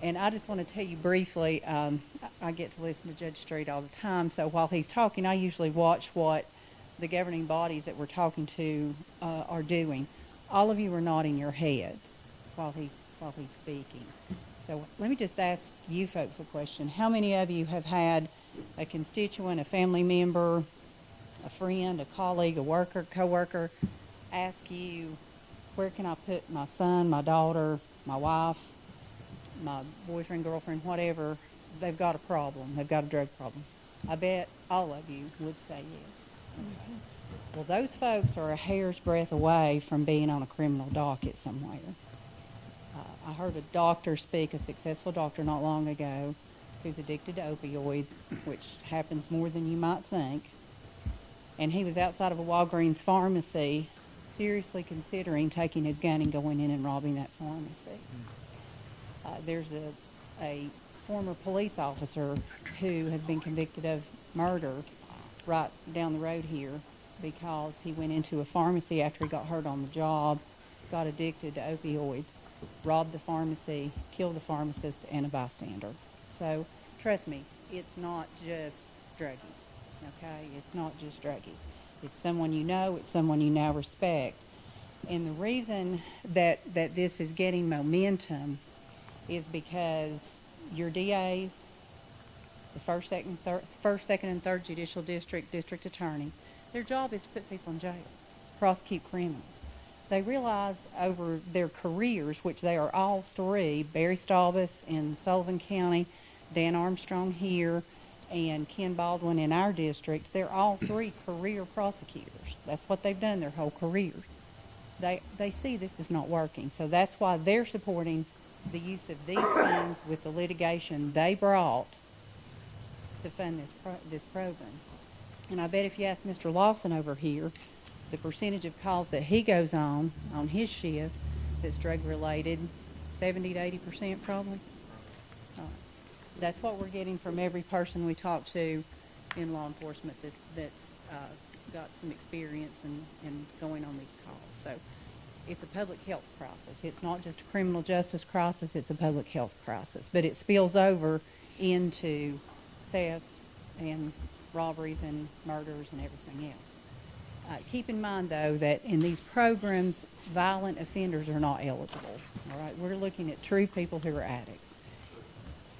And I just want to tell you briefly, I get to listen to Judge Street all the time, so while he's talking, I usually watch what the governing bodies that we're talking to are doing. All of you are nodding your heads while he's speaking. So let me just ask you folks a question. How many of you have had a constituent, a family member, a friend, a colleague, a worker, co-worker ask you, where can I put my son, my daughter, my wife, my boyfriend, girlfriend, whatever? They've got a problem. They've got a drug problem. I bet all of you would say yes. Okay. Well, those folks are a hair's breadth away from being on a criminal docket somewhere. I heard a doctor speak, a successful doctor not long ago, who's addicted to opioids, which happens more than you might think. And he was outside of a Walgreens pharmacy, seriously considering taking his gun and going in and robbing that pharmacy. There's a former police officer who has been convicted of murder right down the road here because he went into a pharmacy after he got hurt on the job, got addicted to opioids, robbed the pharmacy, killed the pharmacist and a bystander. So trust me, it's not just druggies, okay? It's not just druggies. It's someone you know, it's someone you now respect. And the reason that this is getting momentum is because your DAs, the first, second, and third judicial district attorneys, their job is to put people in jail, prosecute criminals. They realize over their careers, which they are all three, Barry Stalbus in Sullivan County, Dan Armstrong here, and Ken Baldwin in our district, they're all three career prosecutors. That's what they've done their whole career. They see this is not working, so that's why they're supporting the use of these funds with the litigation they brought to fund this program. And I bet if you ask Mr. Lawson over here, the percentage of calls that he goes on his shift that's drug-related, 70 to 80% probably. That's what we're getting from every person we talk to in law enforcement that's got some experience and going on these calls. So it's a public health crisis. It's not just a criminal justice crisis, it's a public health crisis. But it spills over into thefts and robberies and murders and everything else. Keep in mind, though, that in these programs, violent offenders are not eligible. All right, we're looking at true people who are addicts,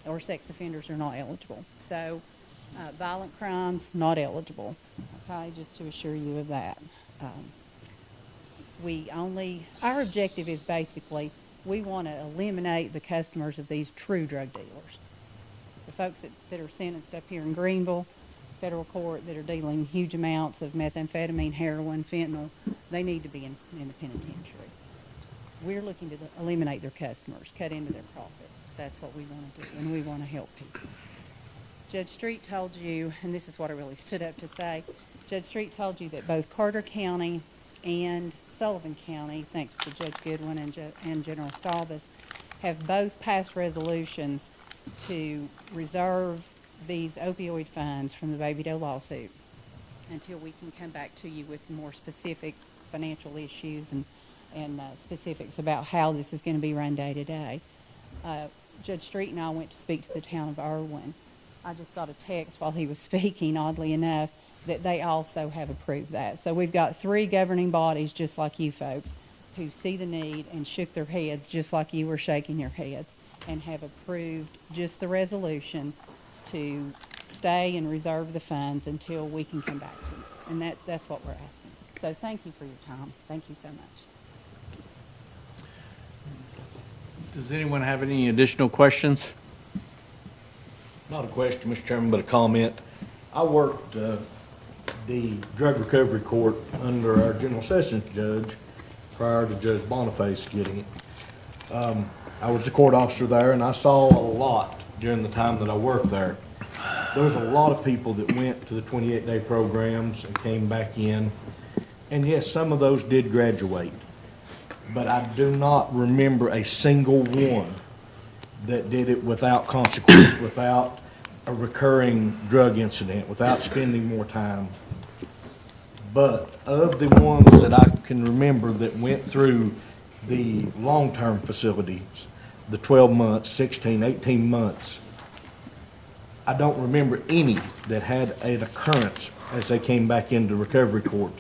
or sex offenders are not eligible. So, violent crimes not eligible. Okay, just to assure you of that. Our objective is basically we want to eliminate the customers of these true drug dealers. The folks that are sentenced up here in Greenville, federal court, that are dealing huge amounts of methamphetamine, heroin, fentanyl, they need to be in the penitentiary. We're looking to eliminate their customers, cut into their profit. That's what we want to do, and we want to help people. Judge Street told you, and this is what I really stood up to say, Judge Street told you that both Carter County and Sullivan County, thanks to Judge Goodwin and General Staubus, have both passed resolutions to reserve these opioid funds from the Baby Doe lawsuit until we can come back to you with more specific financial issues and specifics about how this is going to be run day to day. Judge Street and I went to speak to the town of Irwin. I just got a text while he was speaking, oddly enough, that they also have approved that. So we've got 3 governing bodies, just like you folks, who see the need and shook their heads just like you were shaking your heads, and have approved just the resolution to stay and reserve the funds until we can come back to you. And that's what we're asking. So thank you for your time. Thank you so much. Does anyone have any additional questions? Not a question, Mr. Chairman, but a comment. I worked the drug recovery court under our general sessions judge prior to Judge Boniface getting it. I was the court officer there, and I saw a lot during the time that I worked there. There was a lot of people that went to the 28-day programs and came back in. And yes, some of those did graduate. But I do not remember a single one that did it without consequence, without a recurring drug incident, without spending more time. But of the ones that I can remember that went through the long-term facilities, the 12 months, 16, 18 months, I don't remember any that had an occurrence as they came back into recovery court.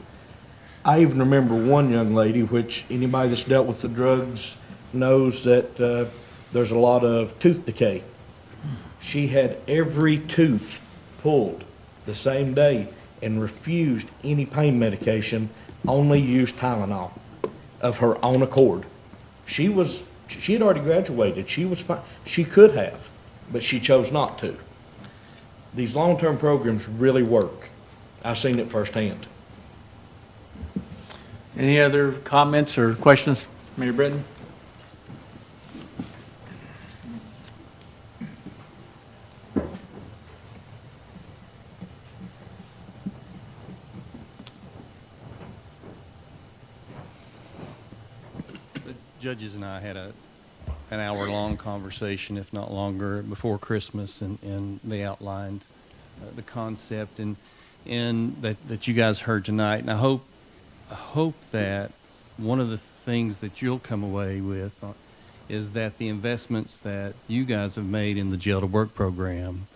I even remember one young lady, which anybody that's dealt with the drugs knows that there's a lot of tooth decay. She had every tooth pulled the same day and refused any pain medication, only used Tylenol of her own accord. She had already graduated. She was fine. She could have, but she chose not to. These long-term programs really work. I've seen it firsthand. Any other comments or questions, Mayor Britton? The judges and I had an hour-long conversation, if not longer, before Christmas, and they outlined the concept and that you guys heard tonight. And I hope that one of the things that you'll come away with is that the investments that you guys have made in the Jail to Work program,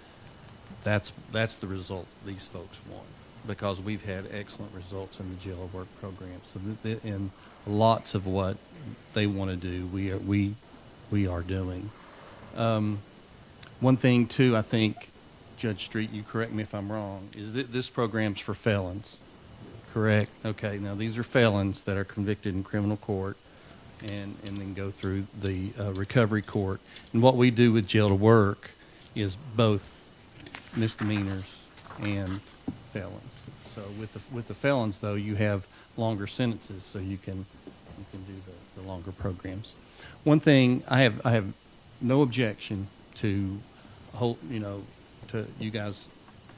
that's the result these folks want, because we've had excellent results in the Jail to Work program. So in lots of what they want to do, we are doing. One thing too, I think, Judge Street, you correct me if I'm wrong, is that this program's for felons. Correct. Okay. Now these are felons that are convicted in criminal court, and then go through the recovery court. And what we do with Jail to Work is both misdemeanors and felons. So with the felons, though, you have longer sentences, so you can do the longer programs. One thing I have no objection to to you guys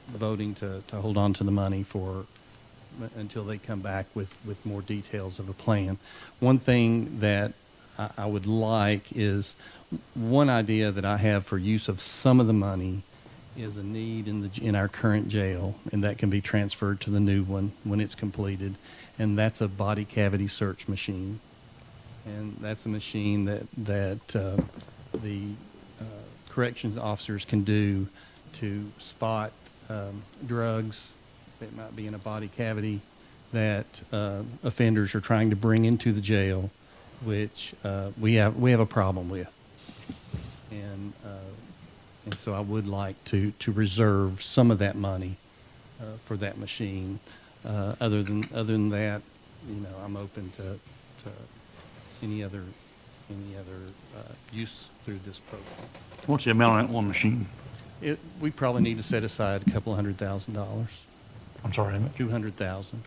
voting to hold on to the money until they come back with more details of a plan. One thing that I would like is, one idea that I have for use of some of the money is a need in our current jail, and that can be transferred to the new one when it's completed, and that's a body cavity search machine. And that's a machine that the corrections officers can do to spot drugs that might be in a body cavity that offenders are trying to bring into the jail, which we have a problem with. And so I would like to reserve some of that money for that machine. Other than that, I'm open to any other use through this program. What's the amount on that one machine? We probably need to set aside a couple $100,000. I'm sorry, how much? 200,000.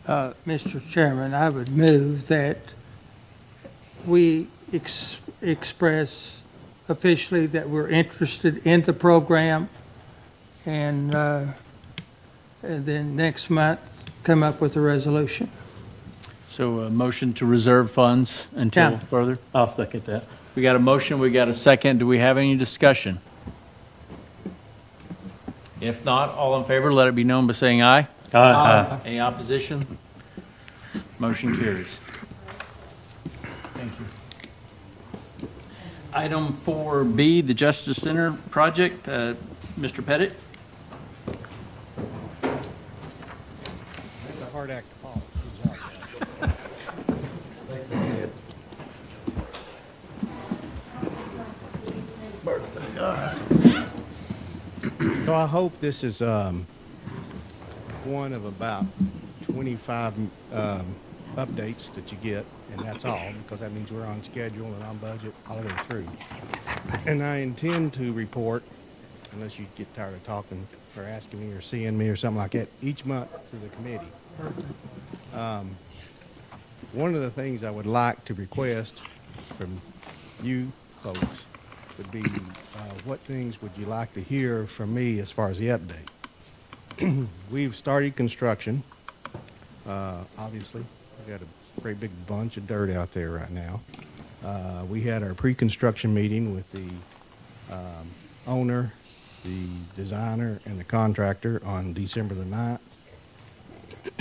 Mr. Chairman, I would move that we express officially that we're interested in the program, and then next month come up with a resolution. So a motion to reserve funds until Yeah. further? I'll second that. We got a motion, we got a second. Do we have any discussion? If not, all in favor, let it be known by saying aye. Aye. Any opposition? Motion carries. Thank you. Item 4B, the Justice Center project. Mr. Pettit? That's a hard act to follow. So I hope this is one of about 25 updates that you get, and that's all, because that means we're on schedule and on budget all the way through. And I intend to report, unless you get tired of talking or asking me or seeing me or something like that, each month to the committee. One of the things I would like to request from you folks would be, what things would you like to hear from me as far as the update? We've started construction, obviously. We've got a great big bunch of dirt out there right now. We had our pre-construction meeting with the owner, the designer, and the contractor on December the 9th.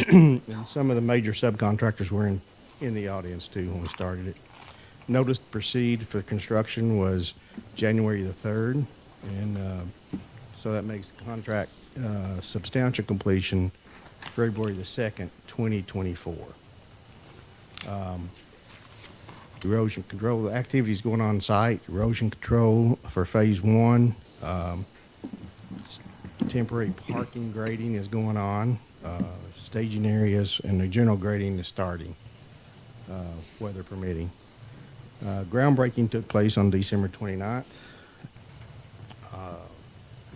And some of the major subcontractors were in the audience too when we started it. Notice to proceed for construction was January the 3rd, and so that makes the contract substantial completion February the 2nd, 2024. Erosion control, the activities going on site, erosion control for phase 1, temporary parking grading is going on, staging areas, and the general grading is starting, weather permitting. Groundbreaking took place on December 29th.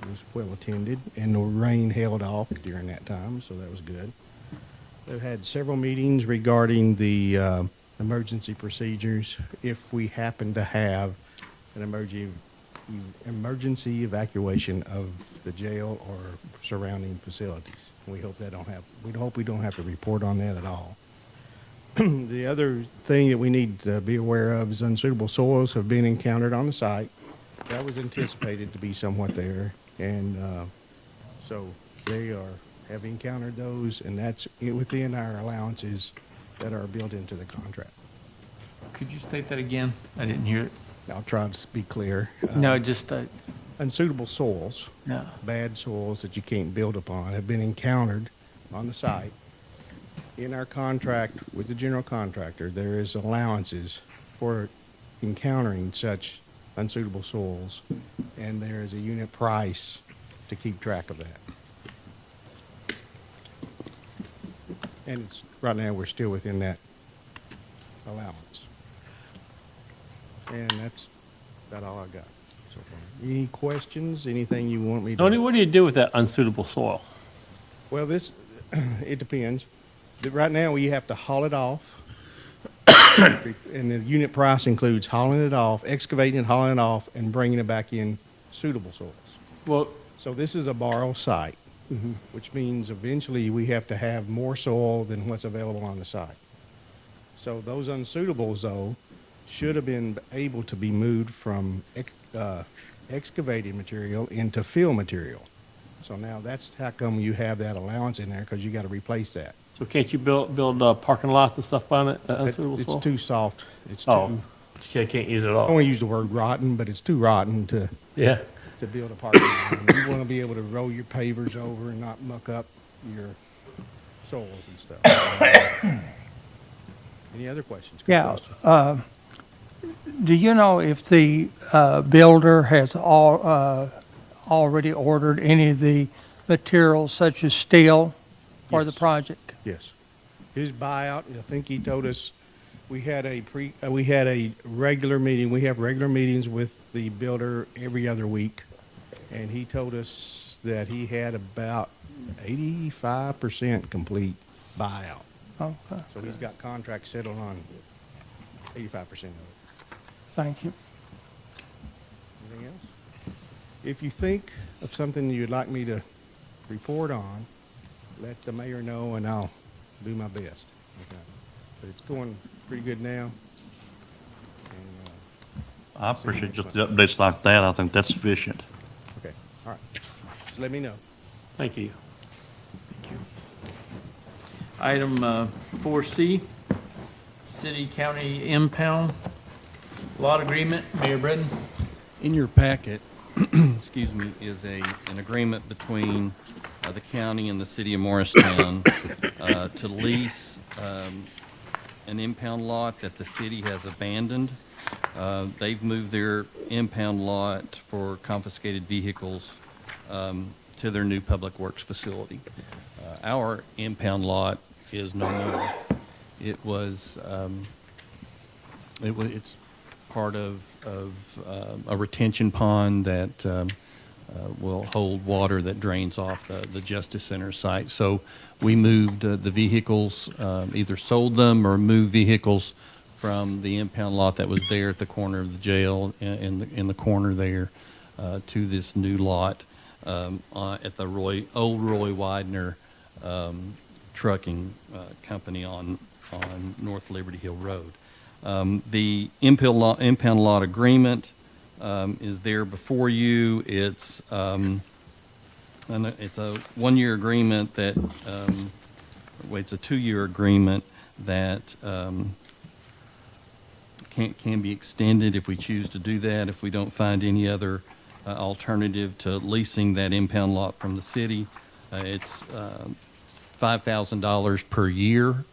It was well attended, and the rain held off during that time, so that was good. They've had several meetings regarding the emergency procedures if we happen to have an emergency evacuation of the jail or surrounding facilities. We hope we don't have to report on that at all. The other thing that we need to be aware of is unsuitable soils have been encountered on the site. That was anticipated to be somewhat there, and so they have encountered those, and that's within our allowances that are built into the contract. Could you state that again? I didn't hear it. I'll try to be clear. No, just, Unsuitable soils, no. bad soils that you can't build upon, have been encountered on the site. In our contract with the general contractor, there is allowances for encountering such unsuitable soils, and there is a unit price to keep track of that. And right now, we're still within that allowance. And that's about all I got so far. Any questions? Anything you want me to? Tony, what do you do with that unsuitable soil? Well, it depends. Right now, we have to haul it off. And the unit price includes hauling it off, excavating and hauling it off, and bringing it back in suitable soils. Well, So this is a borrow site, which means eventually we have to have more soil than what's available on the site. So those unsuitables, though, should have been able to be moved from excavated material into fill material. So now that's how come you have that allowance in there, because you got to replace that. so can't you build parking lots and stuff on it, unsuitable soil? It's too soft. It's Oh. too, You can't use it at I don't all. want to use the word rotten, but it's too rotten to Yeah. build a parking lot. You want to be able to roll your pavers over and not muck up your soils and stuff. Any other questions? Good Yeah, question. do you know if the builder has already ordered any of the materials such as steel for the Yes. project? Yes. His buyout, I think he told us, we had a regular meeting, we have regular meetings with the builder every other week. And he told us that he had about 85% complete buyout. Okay, So he's got contracts settled on 85% of it. thank you. Anything else? If you think of something you'd like me to report on, let the mayor know and I'll do my best. Okay. But it's going pretty good now. And, I appreciate just the updates like that. I think that's sufficient. okay, all right. Just let me know. Thank you. Item 4C, city-county impound lot agreement. Mayor Bredden? In your packet, excuse me, is an agreement between the county and the city of Morristown to lease an impound lot that the city has abandoned. They've moved their impound lot for confiscated vehicles to their new public works facility. Our impound lot is no more. It's part of a retention pond that will hold water that drains off the Justice Center site. So we moved the vehicles, either sold them or moved vehicles from the impound lot that was there at the corner of the jail in the corner there to this new lot at the old Roy Widener trucking company on North Liberty Hill Road. The impound lot agreement is there before you. It's a 1-year agreement that it's a 2-year agreement that can be extended if we choose to do that. If we don't find any other alternative to leasing that impound lot from the city, it's $5,000 per year.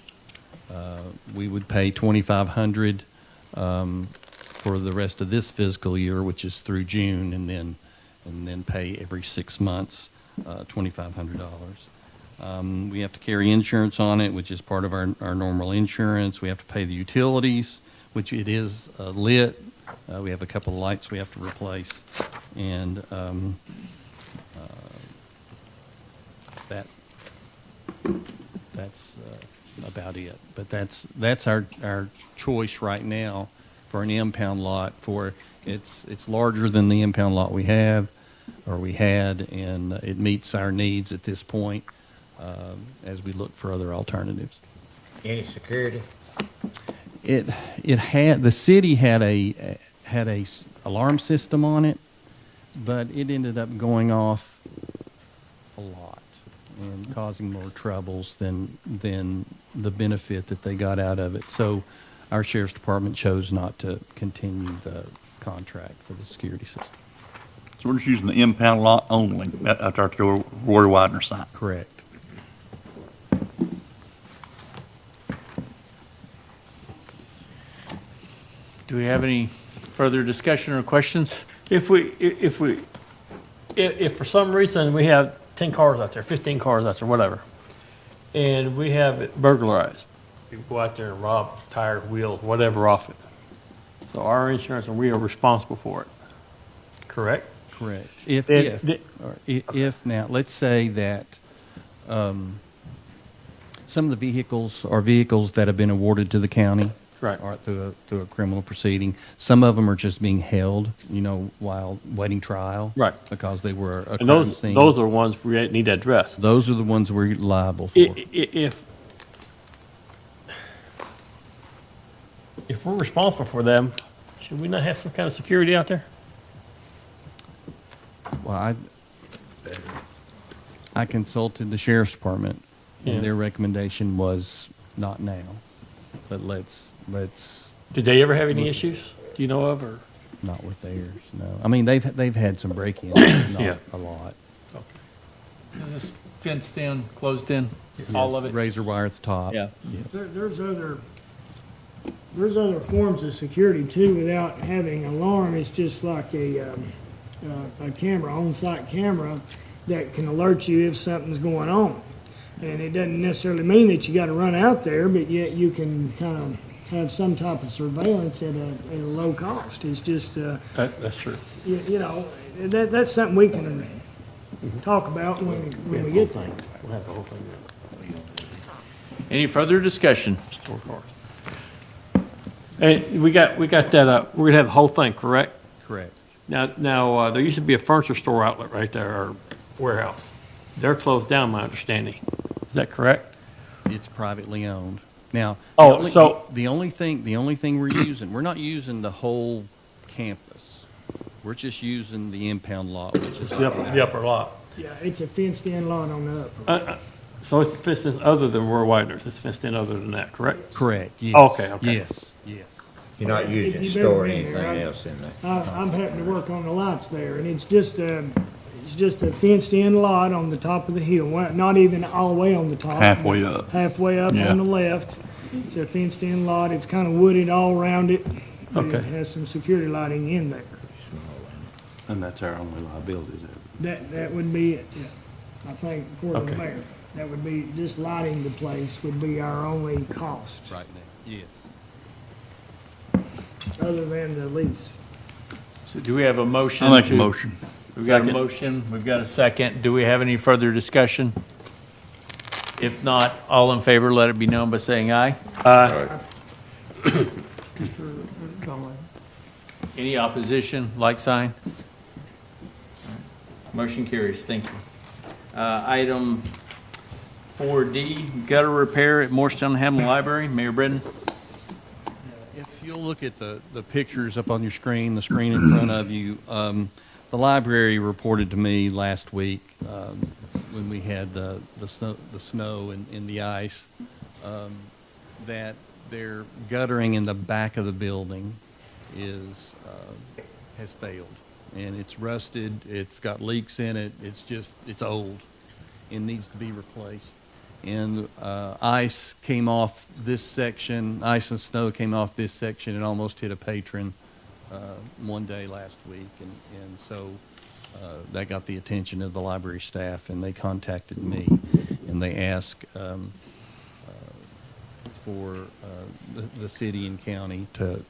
We would pay $2,500 for the rest of this fiscal year, which is through June, and then pay every 6 months $2,500. We have to carry insurance on it, which is part of our normal insurance. We have to pay the utilities, which it is lit. We have a couple of lights we have to replace, and that's about it. But that's our choice right now for an impound lot. It's larger than the impound lot we had, and it meets our needs at this point as we look for other alternatives. Any security? The city had a alarm system on it, but it ended up going off a lot and causing more troubles than the benefit that they got out of it. So our sheriff's department chose not to continue the contract for the security system. So we're just using the impound lot only at our Roy Widener site. Correct. Do we have any further discussion or questions? If for some reason we have 10 cars out there, 15 cars out there, whatever, and we have it burglarized, people go out there and rob tires, wheels, whatever off it. So our insurance, and we are responsible for it. Correct? Correct. If now, let's say that some of the vehicles are vehicles that have been awarded to the county. Right. Or through a criminal proceeding. Some of them are just being held, while waiting trial. Right. Because they were a And crime those scene. are the ones we need to address. Those are the ones we're liable for. If we're responsible for them, should we not have some kind of security out there? Well, I consulted the sheriff's department, Yeah. and their recommendation was not now, but let's. Did they ever have any issues? you know of, or? Not with theirs, no. I mean, they've had some break-ins, but Yeah. not a lot. Is this fenced in, closed in, all of it? Razor wire at the top. Yeah. Yes. There's other forms of security too without having an alarm. It's just like a camera, on-site camera that can alert you if something's going on. And it doesn't necessarily mean that you got to run out there, but yet you can kind of have some type of surveillance at a low cost. It's just, That's true. you know, that's something we can talk about when we get there. We'll have the whole thing. Any further discussion? Store cars. And we got that, we're gonna have the whole thing, correct? Correct. Now, there used to be a furniture store outlet right there, or warehouse. They're closed down, my understanding. Is that correct? It's privately owned. Now, Oh, the only thing we're using, we're not using the whole campus. We're just using the impound lot, which is the upper lot. Yeah, it's a fenced-in lot on the upper. So it's fenced in other than Roy Widener's, it's fenced in other than that, correct? Correct, yes. Okay. Yes. You're not using it to store anything else in there. I'm having to work on the lots there, and it's just a fenced-in lot on the top of the hill, not even all the way on the top. Halfway up. Halfway up Yeah. on the left. It's a fenced-in lot. It's kind of wooded all around it. But Okay. it has some security lighting in there. And that's our only liability there. That would be it, yeah. I think, according to the Okay. mayor, that would be, just lighting the place would be our only cost, Right now, yes. other than the lease. So do we have a motion? I'll make a motion. We've got a Second. motion, we've got a second. Do we have any further discussion? If not, all in favor, let it be known by saying aye. Any opposition, like sign? Motion carries, thank you. Item 4D, gutter repair at Morristown Hamlet Library. Mayor Brennan? If you'll look at the pictures up on your screen, the screen in front of you, the library reported to me last week, when we had the snow and the ice, that their guttering in the back of the building has failed. And it's rusted, it's got leaks in it, it's old and needs to be replaced. And ice came off this section, ice and snow came off this section and almost hit a patron one day last week. And so that got the attention of the library staff, and they contacted me, and they asked for the city and county to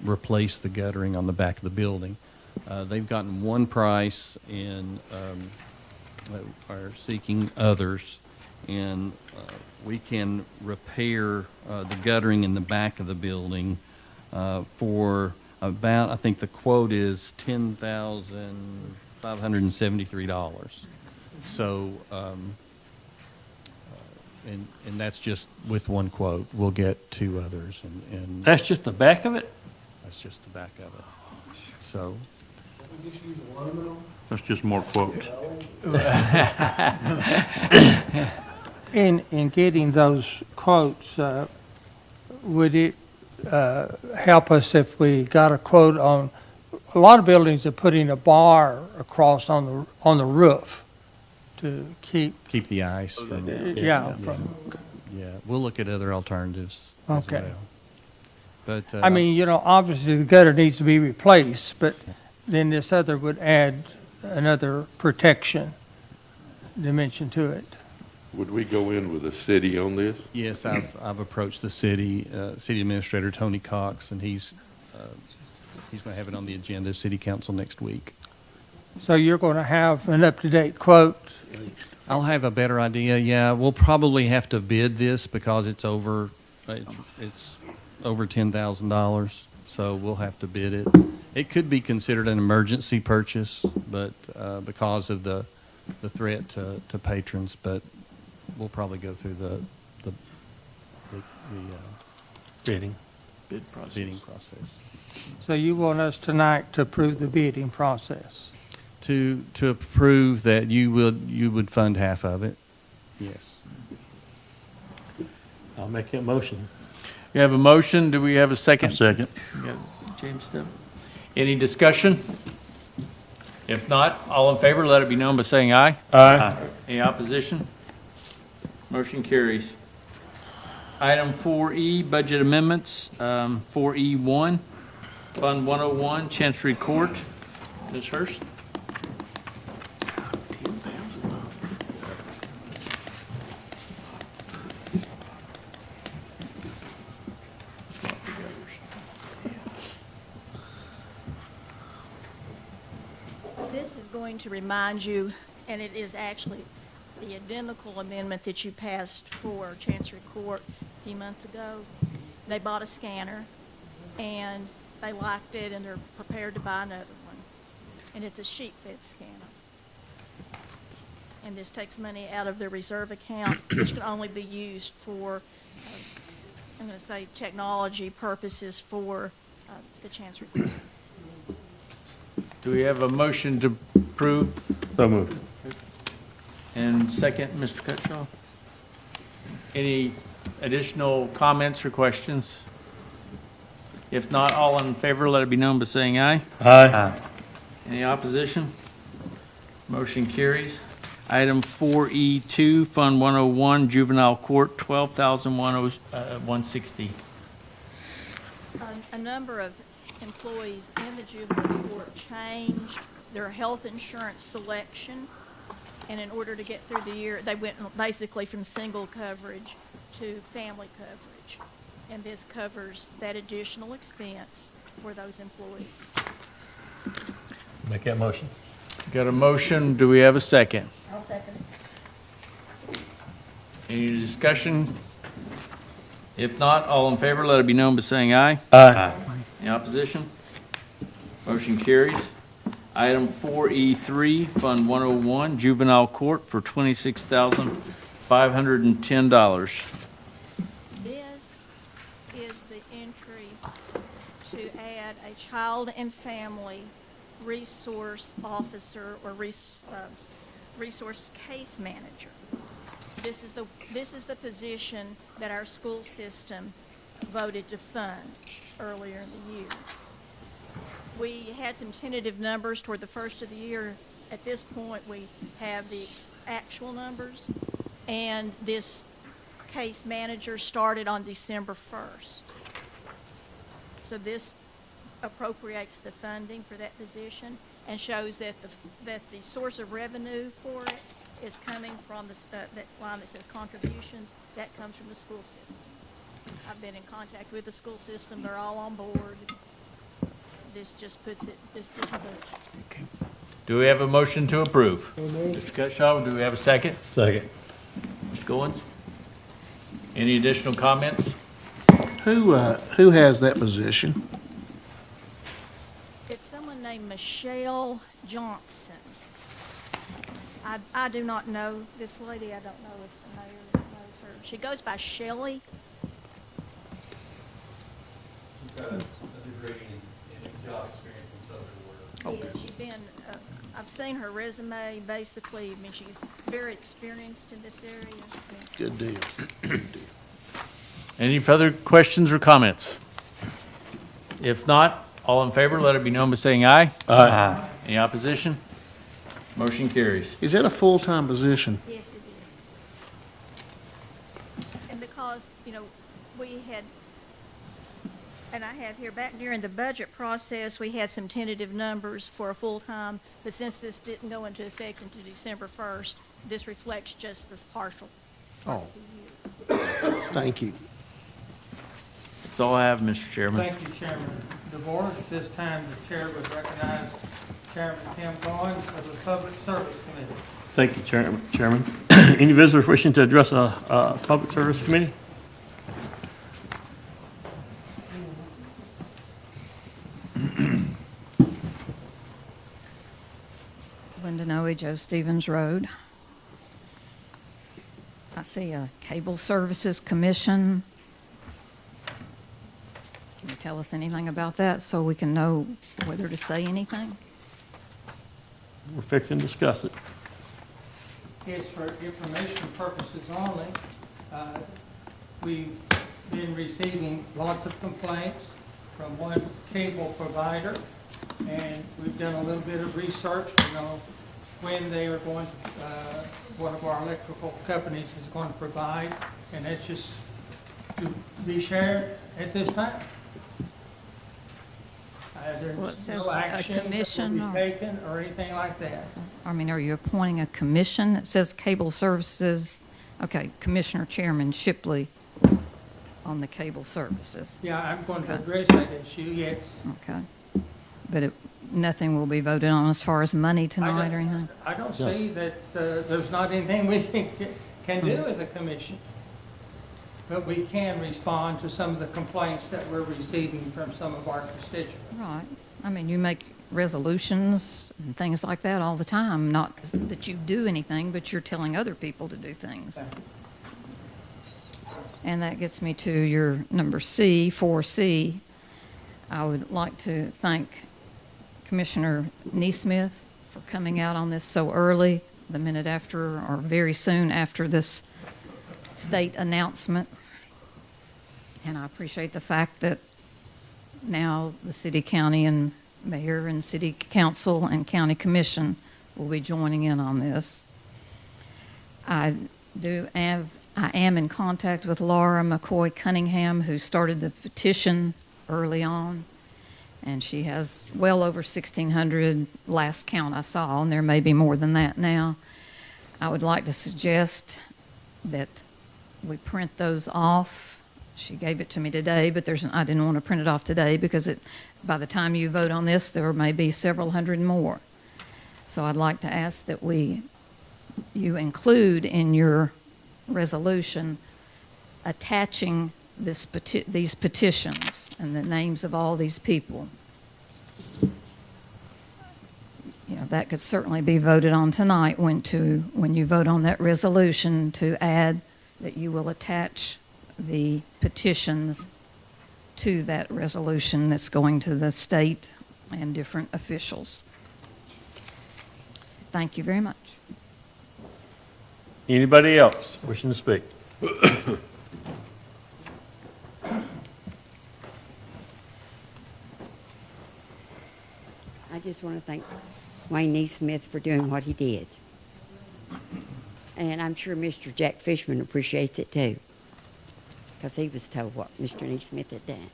replace the guttering on the back of the building. They've gotten one price and are seeking others, and we can repair the guttering in the back of the building for about, I think the quote is $10,573. So, and that's just with one quote. We'll get two others, and That's just the back of it? that's just the back of it. So, That's just more quotes. In getting those quotes, would it help us if we got a quote on, a lot of buildings are putting a bar across on the roof to keep, keep the ice from. yeah, Yeah, we'll look at other alternatives as Okay. well. But, I mean, you know, obviously the gutter needs to be replaced, but then this other would add another protection dimension to it. Would we go in with the city on this? Yes, I've approached the city administrator, Tony Cox, and he's going to have it on the agenda, city council next week. So you're going to have an up-to-date quote? I'll have a better idea, yeah. We'll probably have to bid this because it's over $10,000, so we'll have to bid it. It could be considered an emergency purchase, but because of the threat to patrons, but we'll probably go through the Bidding. Bid process. bidding process. So you want us tonight to approve the bidding process? To approve that you would fund half of it, yes. I'll make that motion. We have a motion, do we have a second? Second. We got James Step. Any discussion? If not, all in favor, let it be known by saying aye. Aye. Any opposition? Motion carries. Item 4E, budget amendments. 4E1, Fund 101, Chancery Court. Ms. Hurst? This is going to remind you, and it is actually the identical amendment that you passed for Chancery Court a few months ago. They bought a scanner, and they liked it, and they're prepared to buy another one. And it's a sheet-fed scanner. And this takes money out of their reserve account, which can only be used for, I'm going to say, technology purposes for the Chancery Court. Do we have a motion to approve? So moved. And second, Mr. Cutshaw? Any additional comments or questions? If not, all in favor, let it be known by saying aye. Aye. Any opposition? Motion carries. Item 4E2, Fund 101, Juvenile Court, $12,160. A number of employees in the juvenile court changed their health insurance selection, and in order to get through the year, they went basically from single coverage to family coverage. And this covers that additional expense for those employees. Make that motion. Got a motion, do we have a second? I'll second. Any discussion? If not, all in favor, let it be known by saying aye. Aye. Any opposition? Motion carries. Item 4E3, Fund 101, Juvenile Court for $26,510. This is the entry to add a child and family resource officer or resource case manager. This is the position that our school system voted to fund earlier in the year. We had some tentative numbers toward the first of the year. At this point, we have the actual numbers, and this case manager started on December 1st. So this appropriates the funding for that position and shows that the source of revenue for it is coming from that line that says contributions. That comes from the school system. I've been in contact with the school system. They're all on board. This just puts it, this budgets. Okay. Do we have a motion to approve? Mr. Cutshaw, do we have a second? Second. Mr. Goins? Any additional comments? Who has that position? It's someone named Michelle Johnson. I do not know this lady. I don't know if the mayor knows her. She goes by Shelley. She's got a degree in job experience in social work. Yes, she's been, I've seen her resume, basically. I mean, she's very experienced in this area. Good deal. Good deal. Any further questions or comments? If not, all in favor, let it be known by saying aye. Aye. Any opposition? Motion carries. Is that a full-time position? Yes, it is. And because, we had, and I have here, back during the budget process, we had some tentative numbers for a full-time, but since this didn't go into effect until December 1st, this reflects just this partial part of the year. Thank you. That's all I have, Mr. Chairman. Thank you, Chairman DeVore. At this time, the chair would recognize Chairman Tim Goins of the Public Service Committee. Thank you, Chairman. Any visitors wishing to address a Public Service Committee? Linda Noe, Joe Stevens Road. I see a Cable Services Commission. Can you tell us anything about that so we can know whether to say anything? We're fixing to discuss it. It's for information purposes only. We've been receiving lots of complaints from one cable provider, and we've done a little bit of research. We know when they are going, one of our electrical companies is going to provide, and that's just to be shared at this time. Well, it There's says no a action that will commission be or- taken or anything like that. I mean, are you appointing a commission? It says Cable Services, okay, Commissioner Chairman Shipley on the Cable Services. Yeah, I'm going to Okay. address that issue, yes. Okay. But nothing will be voted on as far as money tonight or anything? I don't see that there's not anything we can do as a commission. But we can respond to some of the complaints that we're receiving from some of our constituents. Right. I mean, you make resolutions and things like that all the time, not that you do anything, but you're telling other people to do things. And that gets me to your number C, 4C. I would like to thank Commissioner Neesmith for coming out on this so early, the minute after, or very soon after this state announcement. And I appreciate the fact that now the city, county, and mayor and city council and county commission will be joining in on this. I am in contact with Laura McCoy Cunningham, who started the petition early on, and she has well over 1,600 last count I saw, and there may be more than that now. I would like to suggest that we print those off. She gave it to me today, but I didn't want to print it off today because by the time you vote on this, there may be several hundred more. So I'd like to ask that you include in your resolution attaching these petitions and the names of all these people. You know, that could certainly be voted on tonight when you vote on that resolution, to add that you will attach the petitions to that resolution that's going to the state and different officials. Thank you very much. Anybody else wishing to speak? I just want to thank Wayne Neesmith for doing what he did. And I'm sure Mr. Jack Fishman appreciates it too, because he was told what Mr. Neesmith had done.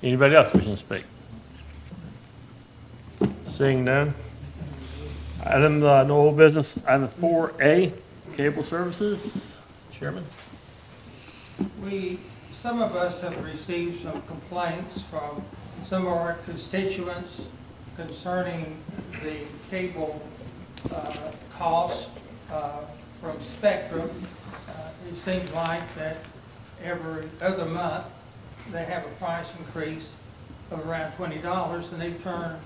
Anybody else wishing to speak? Seeing none. Item, no old business. Item 4A, cable services. Chairman? Some of us have received some complaints from some of our constituents concerning the cable cost from Spectrum. It seems like that every other month they have a price increase of around $20, and they turn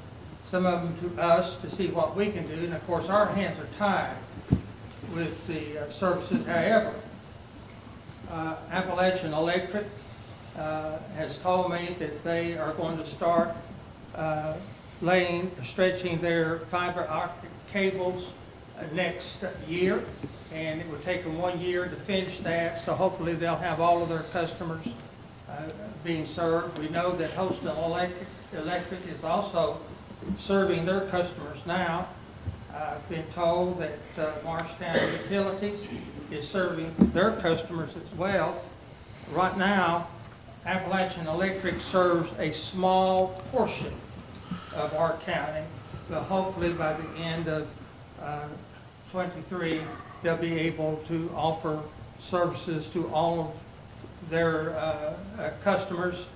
some of them to us to see what we can do. And of course, our hands are tied with the services. However, Appalachian Electric has told me that they are going to start stretching their fiber optic cables next year, and it would take them 1 year to finish that, so hopefully they'll have all of their customers being served. We know that Holston Electric is also serving their customers now. I've been told that Marshtown Utilities is serving their customers as well. Right now, Appalachian Electric serves a small portion of our county, but hopefully by the end of 23, they'll be able to offer services to all of their customers,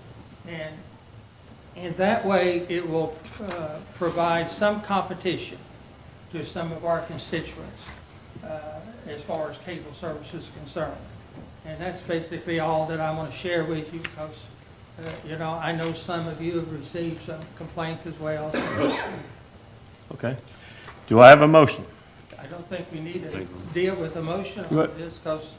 and that way it will provide some competition to some of our constituents as far as cable service is concerned. And that's basically all that I want to share with you, because you know, I know some of you have received some complaints as well. Okay. Do I have a motion? I don't think we need to deal with the motion on What? this, because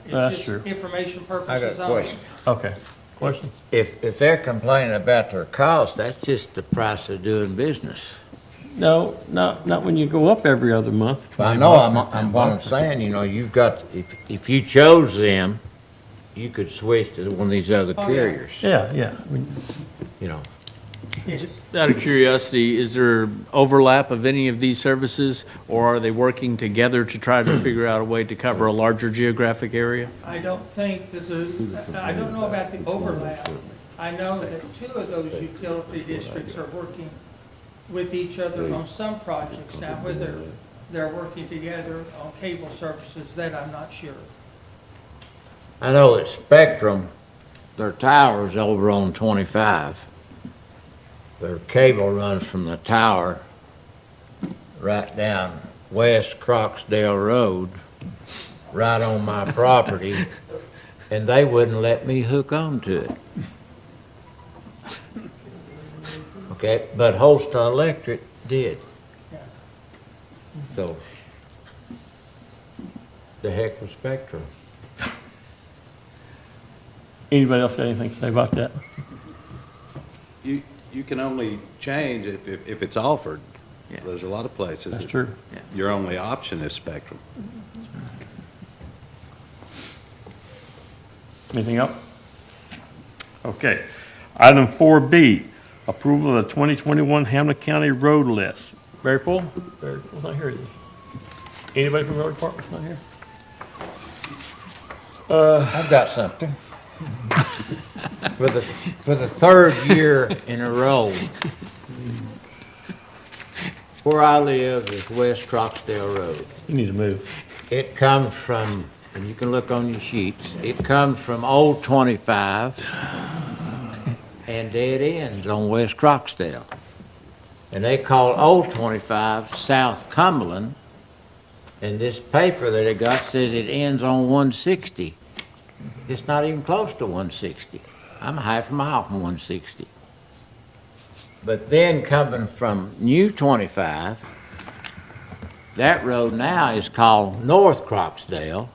That's it's true. just information I got purposes a only. question. Okay. Question? If they're complaining about their cost, that's just the price of doing business. No, not when you go up every other month. I 20 know, bucks or 10 I'm what I'm bucks. saying, you know, you've got, if you chose them, you could switch to one of these other Oh, yeah. carriers, Yeah. you know. Out of curiosity, is there overlap of any of these services, or are they working together to try to figure out a way to cover a larger geographic area? I don't think I don't know about the overlap. I know that two of those utility districts are working with each other on some projects. Now, whether they're working together on cable services, that I'm not sure. I know that Spectrum, their tower's over on 25. Their cable runs from the tower right down West Croxdale Road, right on my property, and they wouldn't let me hook onto it. Okay, but Holston Electric did. So, the heck with Spectrum. Anybody else got anything to say about that? You can only change if it's offered. There's a lot of places. That's true. Your only option is Spectrum. Anything else? Okay. Item 4B, approval of the 2021 Hamlet County road list. Barry Poole? Barry Poole's not here, is he? Anybody from the road department's not here? I've got something. For the third year in a row, where I live is West Croxdale Road. You need to move. It comes from, and you can look on your sheets, it comes from Old 25 and dead ends on West Croxdale. And they call Old 25 South Cumberland, and this paper that I got says it ends on 160. It's not even close to 160. I'm a half a mile from 160. But then coming from New 25, that road now is called North Croxdale,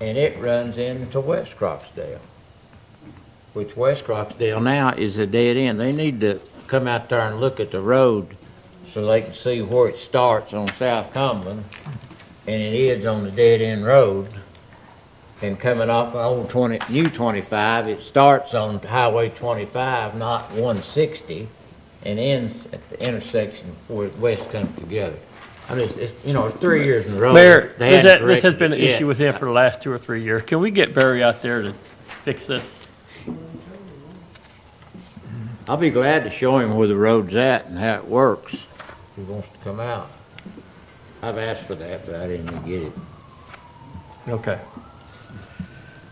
and it runs into West Croxdale, which West Croxdale now is a dead end. They need to come out there and look at the road so they can see where it starts on South Cumberland, and it ends on the dead end road. And coming off New 25, it starts on Highway 25, not 160, and ends at the intersection where West comes together. I mean, it's 3 years in a row. Mayor, They hadn't this has been an corrected it issue yet. with him for the last 2 or 3 years. Can we get Barry out there to fix this? I'll be glad to show him where the road's at and how it works. If he wants to come out. I've asked for that, but I didn't get it. Okay.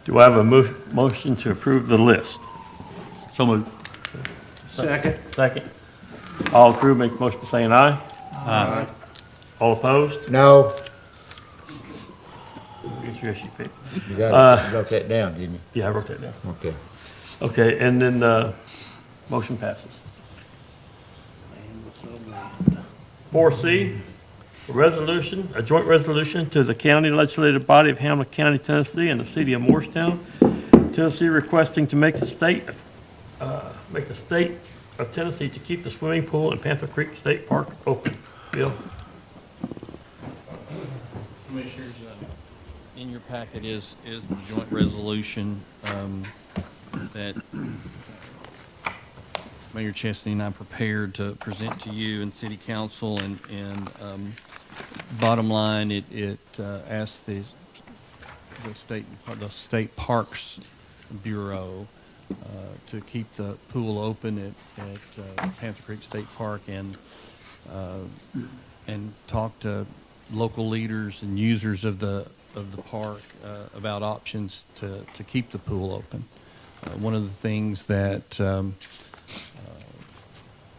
Do I have a motion to approve the list? So moved. Second. All approved, make the motion by saying aye. Aye. All opposed? No. Get your issue fixed. You wrote that down, didn't you? Yeah, I wrote that down. Okay. Okay, and then, motion passes. 4C, a joint resolution to the county legislative body of Hamlet County, Tennessee, and the city of Morristown, Tennessee, requesting to make the state of Tennessee to keep the swimming pool in Panther Creek State Park open. Bill? Commissioners, in your packet is the joint resolution that Mayor Chesney and I prepared to present to you and City Council, and bottom line, it asks the State Parks Bureau to keep the pool open at Panther Creek State Park, and talk to local leaders and users of the park about options to keep the pool open. One of the things that I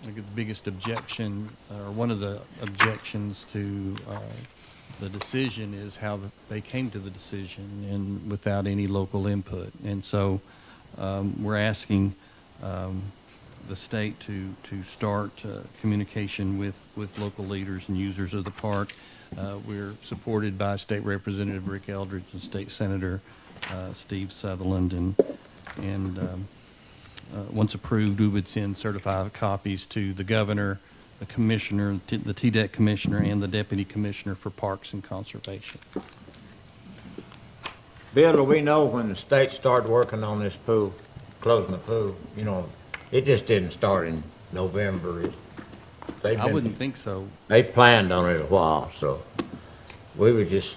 think the biggest objection, or one of the objections to the decision, is how they came to the decision and without any local input. And so we're asking the state to start communication with local leaders and users of the park. We're supported by State Representative Rick Eldridge and State Senator Steve Sutherland, and once approved, we would send certified copies to the governor, the commissioner, the TDEC commissioner, and the deputy commissioner for parks and conservation. Bill, do we know when the state started working on this pool, closing the pool? You know, it just didn't start in November. I wouldn't think so. They planned on it a while, so we were just,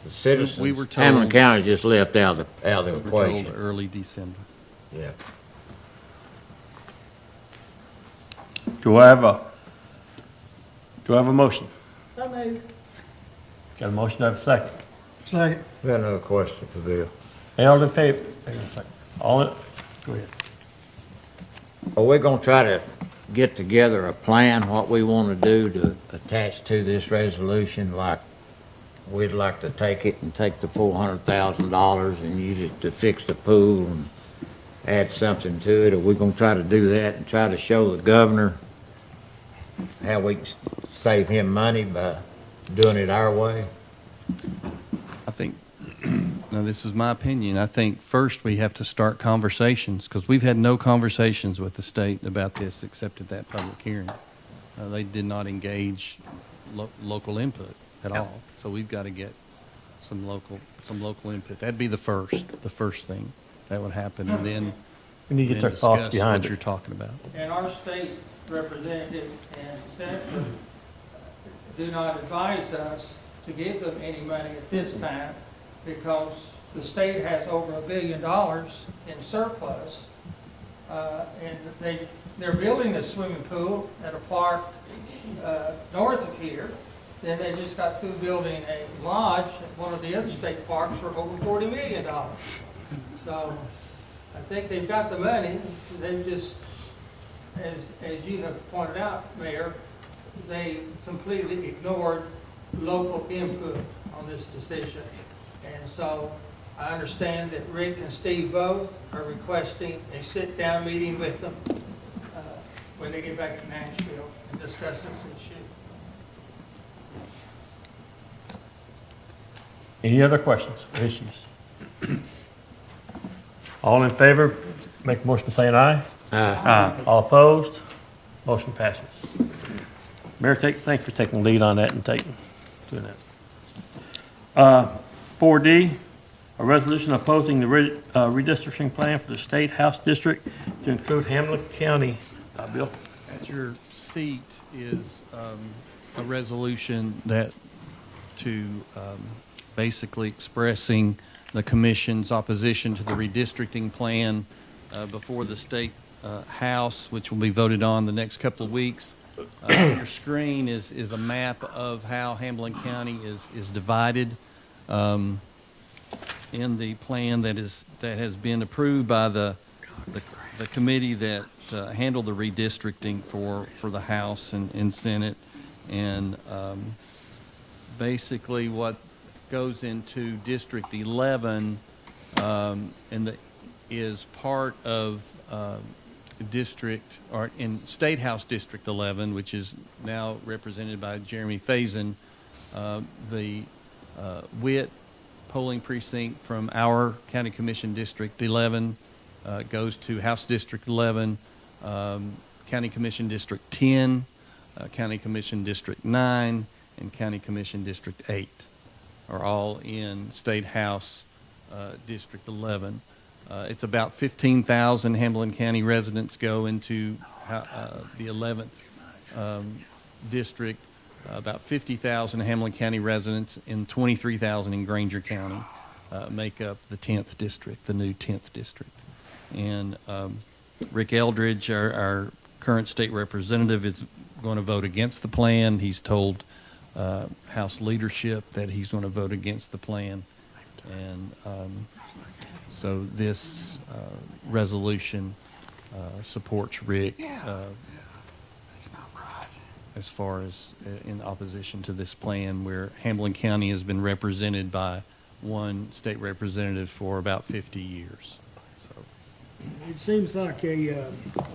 the citizens, We were told- Hamlin County just left out of the We were told equation. early December. Yeah. Do I have a motion? So moved. Got a motion, do I have a second? Second. We got another question for Bill. All in favor? Hang on a second. All in, go ahead. Are we gonna try to get together a plan, what we wanna do to attach to this resolution? Like, we'd like to take it and take the $400,000 and use it to fix the pool and add something to it? Are we gonna try to do that and try to show the governor how we can save him money by doing it our way? I think, now this is my opinion, I think first we have to start conversations, because we've had no conversations with the state about this except at that public hearing. They did not engage local input at all, so we've got to get some local input. That'd be the first thing that would happen, and then We need to get their thoughts discuss behind what it. you're talking about. And our state representative and senator do not advise us to give them any money at this time because the state has over $1 billion in surplus. And they're building a swimming pool at a park north of here. Then they just got through building a lodge at one of the other state parks for over $40 million. So I think they've got the money. They've just, as you have pointed out, Mayor, they completely ignored local input on this decision. And so I understand that Rick and Steve both are requesting a sit-down meeting with them when they get back to Nashville and discuss this issue. Any other questions or issues? All in favor, make a motion by saying aye. Aye. All opposed? Motion passes. Mayor, thanks for taking the lead on that and doing that. 4D, a resolution opposing the redistricting plan for the State House District to include Hamlin County. Bill? At your seat is a resolution that basically expressing the commission's opposition to the redistricting plan before the State House, which will be voted on the next couple of weeks. On your screen is a map of how Hamlin County is divided in the plan that has been approved by the committee that handled the redistricting for the House and Senate. And basically what goes into District 11 is part of in State House District 11, which is now represented by Jeremy Faison. The Witt polling precinct from our County Commission District 11 goes to House District 11, County Commission District 10, County Commission District 9, and County Commission District 8 are all in State House District 11. It's about 15,000 Hamlin County residents go into the 11th district, about 50,000 Hamlin County residents and 23,000 in Granger County make up the 10th district, the new 10th district. And Rick Eldridge, our current state representative, is going to vote against the plan. He's told House leadership that he's going to vote against the plan. And so this resolution supports Rick as far as in opposition to this plan, where Hamlin County has been represented by one state representative for about 50 years. So It seems like a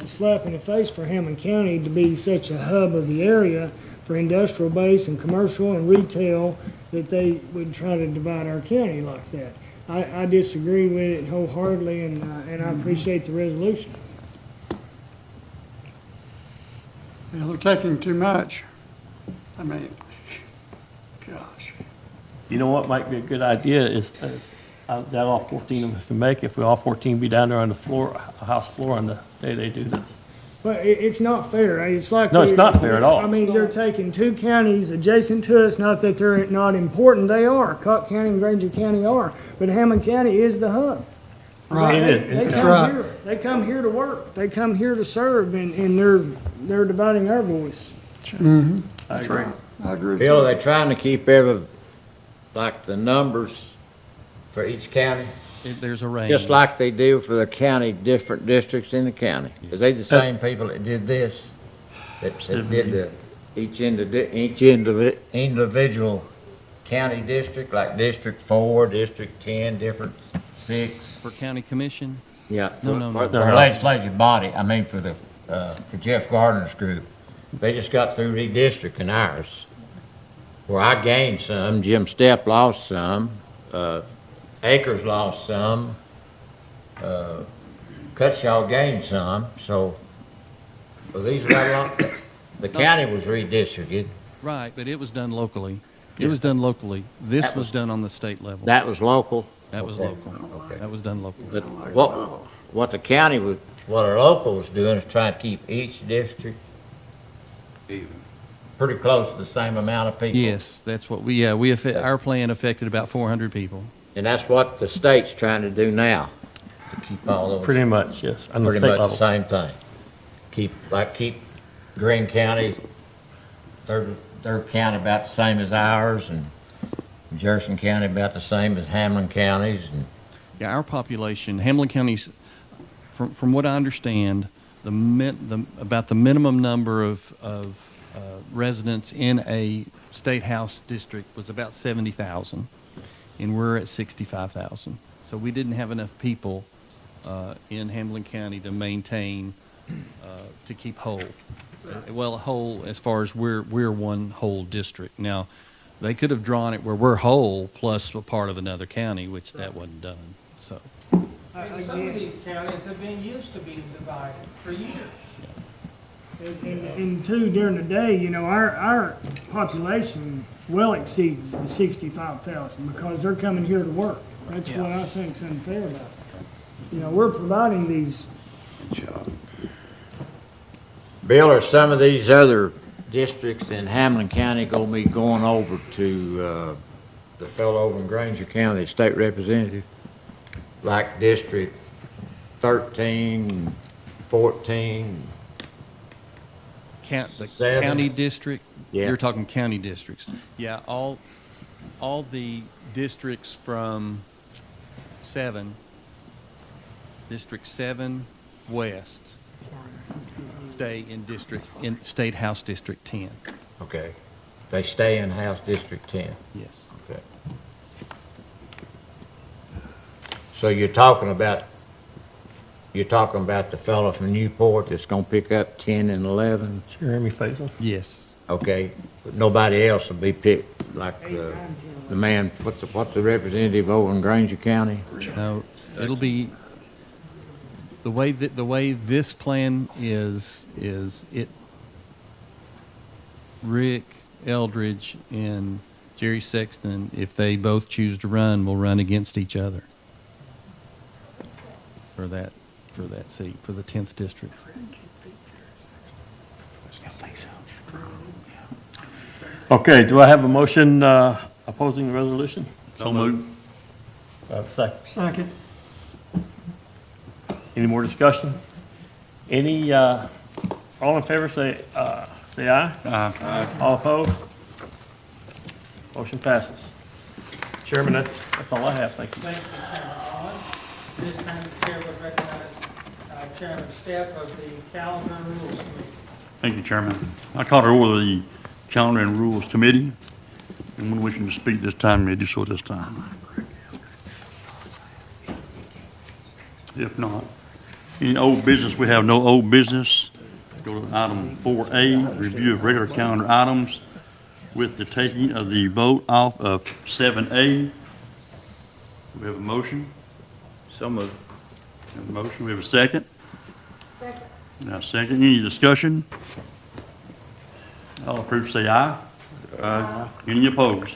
slap in the face for Hamlin County to be such a hub of the area for industrial base and commercial and retail that they would try to divide our county like that. I disagree with it wholeheartedly, and I appreciate the resolution. Yeah, they're taking too much. I mean, gosh. You know what might be a good idea is that all 14 of us can make, if we all 14 be down there on the floor, house floor on the day they do this. But it's not fair. It's like. No, it's not fair at all. I mean, they're taking two counties adjacent to us, not that they're not important, they are. Cotton County and Granger County are, but Hamlin County is the hub. Right. They come here, they come here to work, they come here to serve, and they're dividing our voice. Mm-hmm. I agree. I agree. Bill, are they trying to keep like the numbers for each county? There's a range. Just like they do for the county, different districts in the county? Is they the same people that did this? That did each individual county district, like District 4, District 10, District 6? For county commission? Yeah. No. For the legislative body, I mean for Jeff Gardner's group. They just got through redistricting ours, where I gained some, Jim Stepp lost some, Akers lost some, Cutshaw gained some, so these are a lot. The county was redistricted. Right, but it was done locally. It was done locally. This was done on the state level. That was local? That was Okay. local. Okay. That was done locally. But what the county was, what our local was doing is trying to keep each district pretty close to the same amount of people. Yes, that's what our plan affected about 400 people. And that's what the state's trying to do now, to keep all those. Pretty much, yes, on the Pretty state much the level. same thing. Keep Greene County, third county about the same as ours, and Jefferson County about the same as Hamlin counties, and. Yeah, our population, Hamlin County's, from what I understand, about the minimum number of residents in a state house district was about 70,000, and we're at 65,000. So we didn't have enough people in Hamlin County to maintain, to keep whole. Well, whole as far as we're one whole district. Now, they could have drawn it where we're whole plus a part of another county, which that wasn't done. So. And some of these counties have been used to being divided for years. And two, during the day, our population well exceeds the 65,000 because they're coming here to work. That's what I think's unfair about it. We're providing these. Bill, are some of these other districts in Hamlin County gonna be going over to the fellow over in Granger County, state representative? Like District 13, 14? The 7? county district? Yeah. You're talking county districts. Yeah, all the districts from District 7 West stay in State House District 10. Okay. They stay in House District 10? Yes. Okay. So you're talking about the fellow from Newport that's gonna pick up 10 and 11? Jeremy Faison? Yes. Okay, but nobody else will be picked, like the man, what's the representative over in Granger County? No, it'll be, the way this plan is Rick Eldridge and Jerry Sexton, if they both choose to run, will run against each other for that seat, for the 10th district. Okay, do I have a motion opposing the resolution? So moved. Do I have a second? Second. Any more discussion? Any, all in favor, say aye. Aye. All opposed? Motion passes. Chairman, that's all I have, thank you. Thank you, Chairman Allen. This time, the chair would recognize Chairman Stepp of the Calendar and Rules Committee. Thank you, Chairman. I call to order the Calendar and Rules Committee. Anyone wishing to speak this time may do so at this time. If not, any old business? We have no old business. Go to item 4A, review of regular calendar items with the taking of the vote off of 7A. We have a motion. So moved. We have a motion. We have a second. Second. Now, second, any discussion? All approved, say aye. Aye. Any opposed?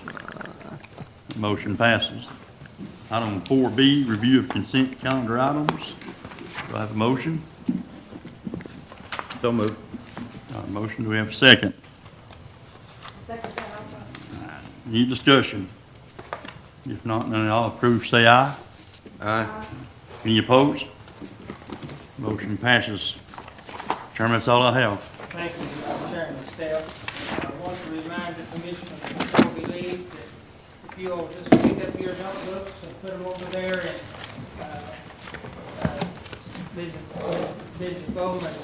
Motion passes. Item 4B, review of consent calendar items. Do I have a motion? So moved. Motion, do we have a second? Second that also. Any discussion? If not, then all approve, say aye. Aye. Any opposed? Motion passes. Chairman, that's all I have. Thank you, Mr. Chairman, staff. I want to remind the commissioners before we leave that if you'll just pick up your notebooks and put them over there in Mrs. Bowman's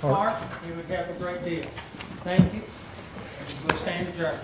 park, you would have a great deal. Thank you. We'll stand adjourned.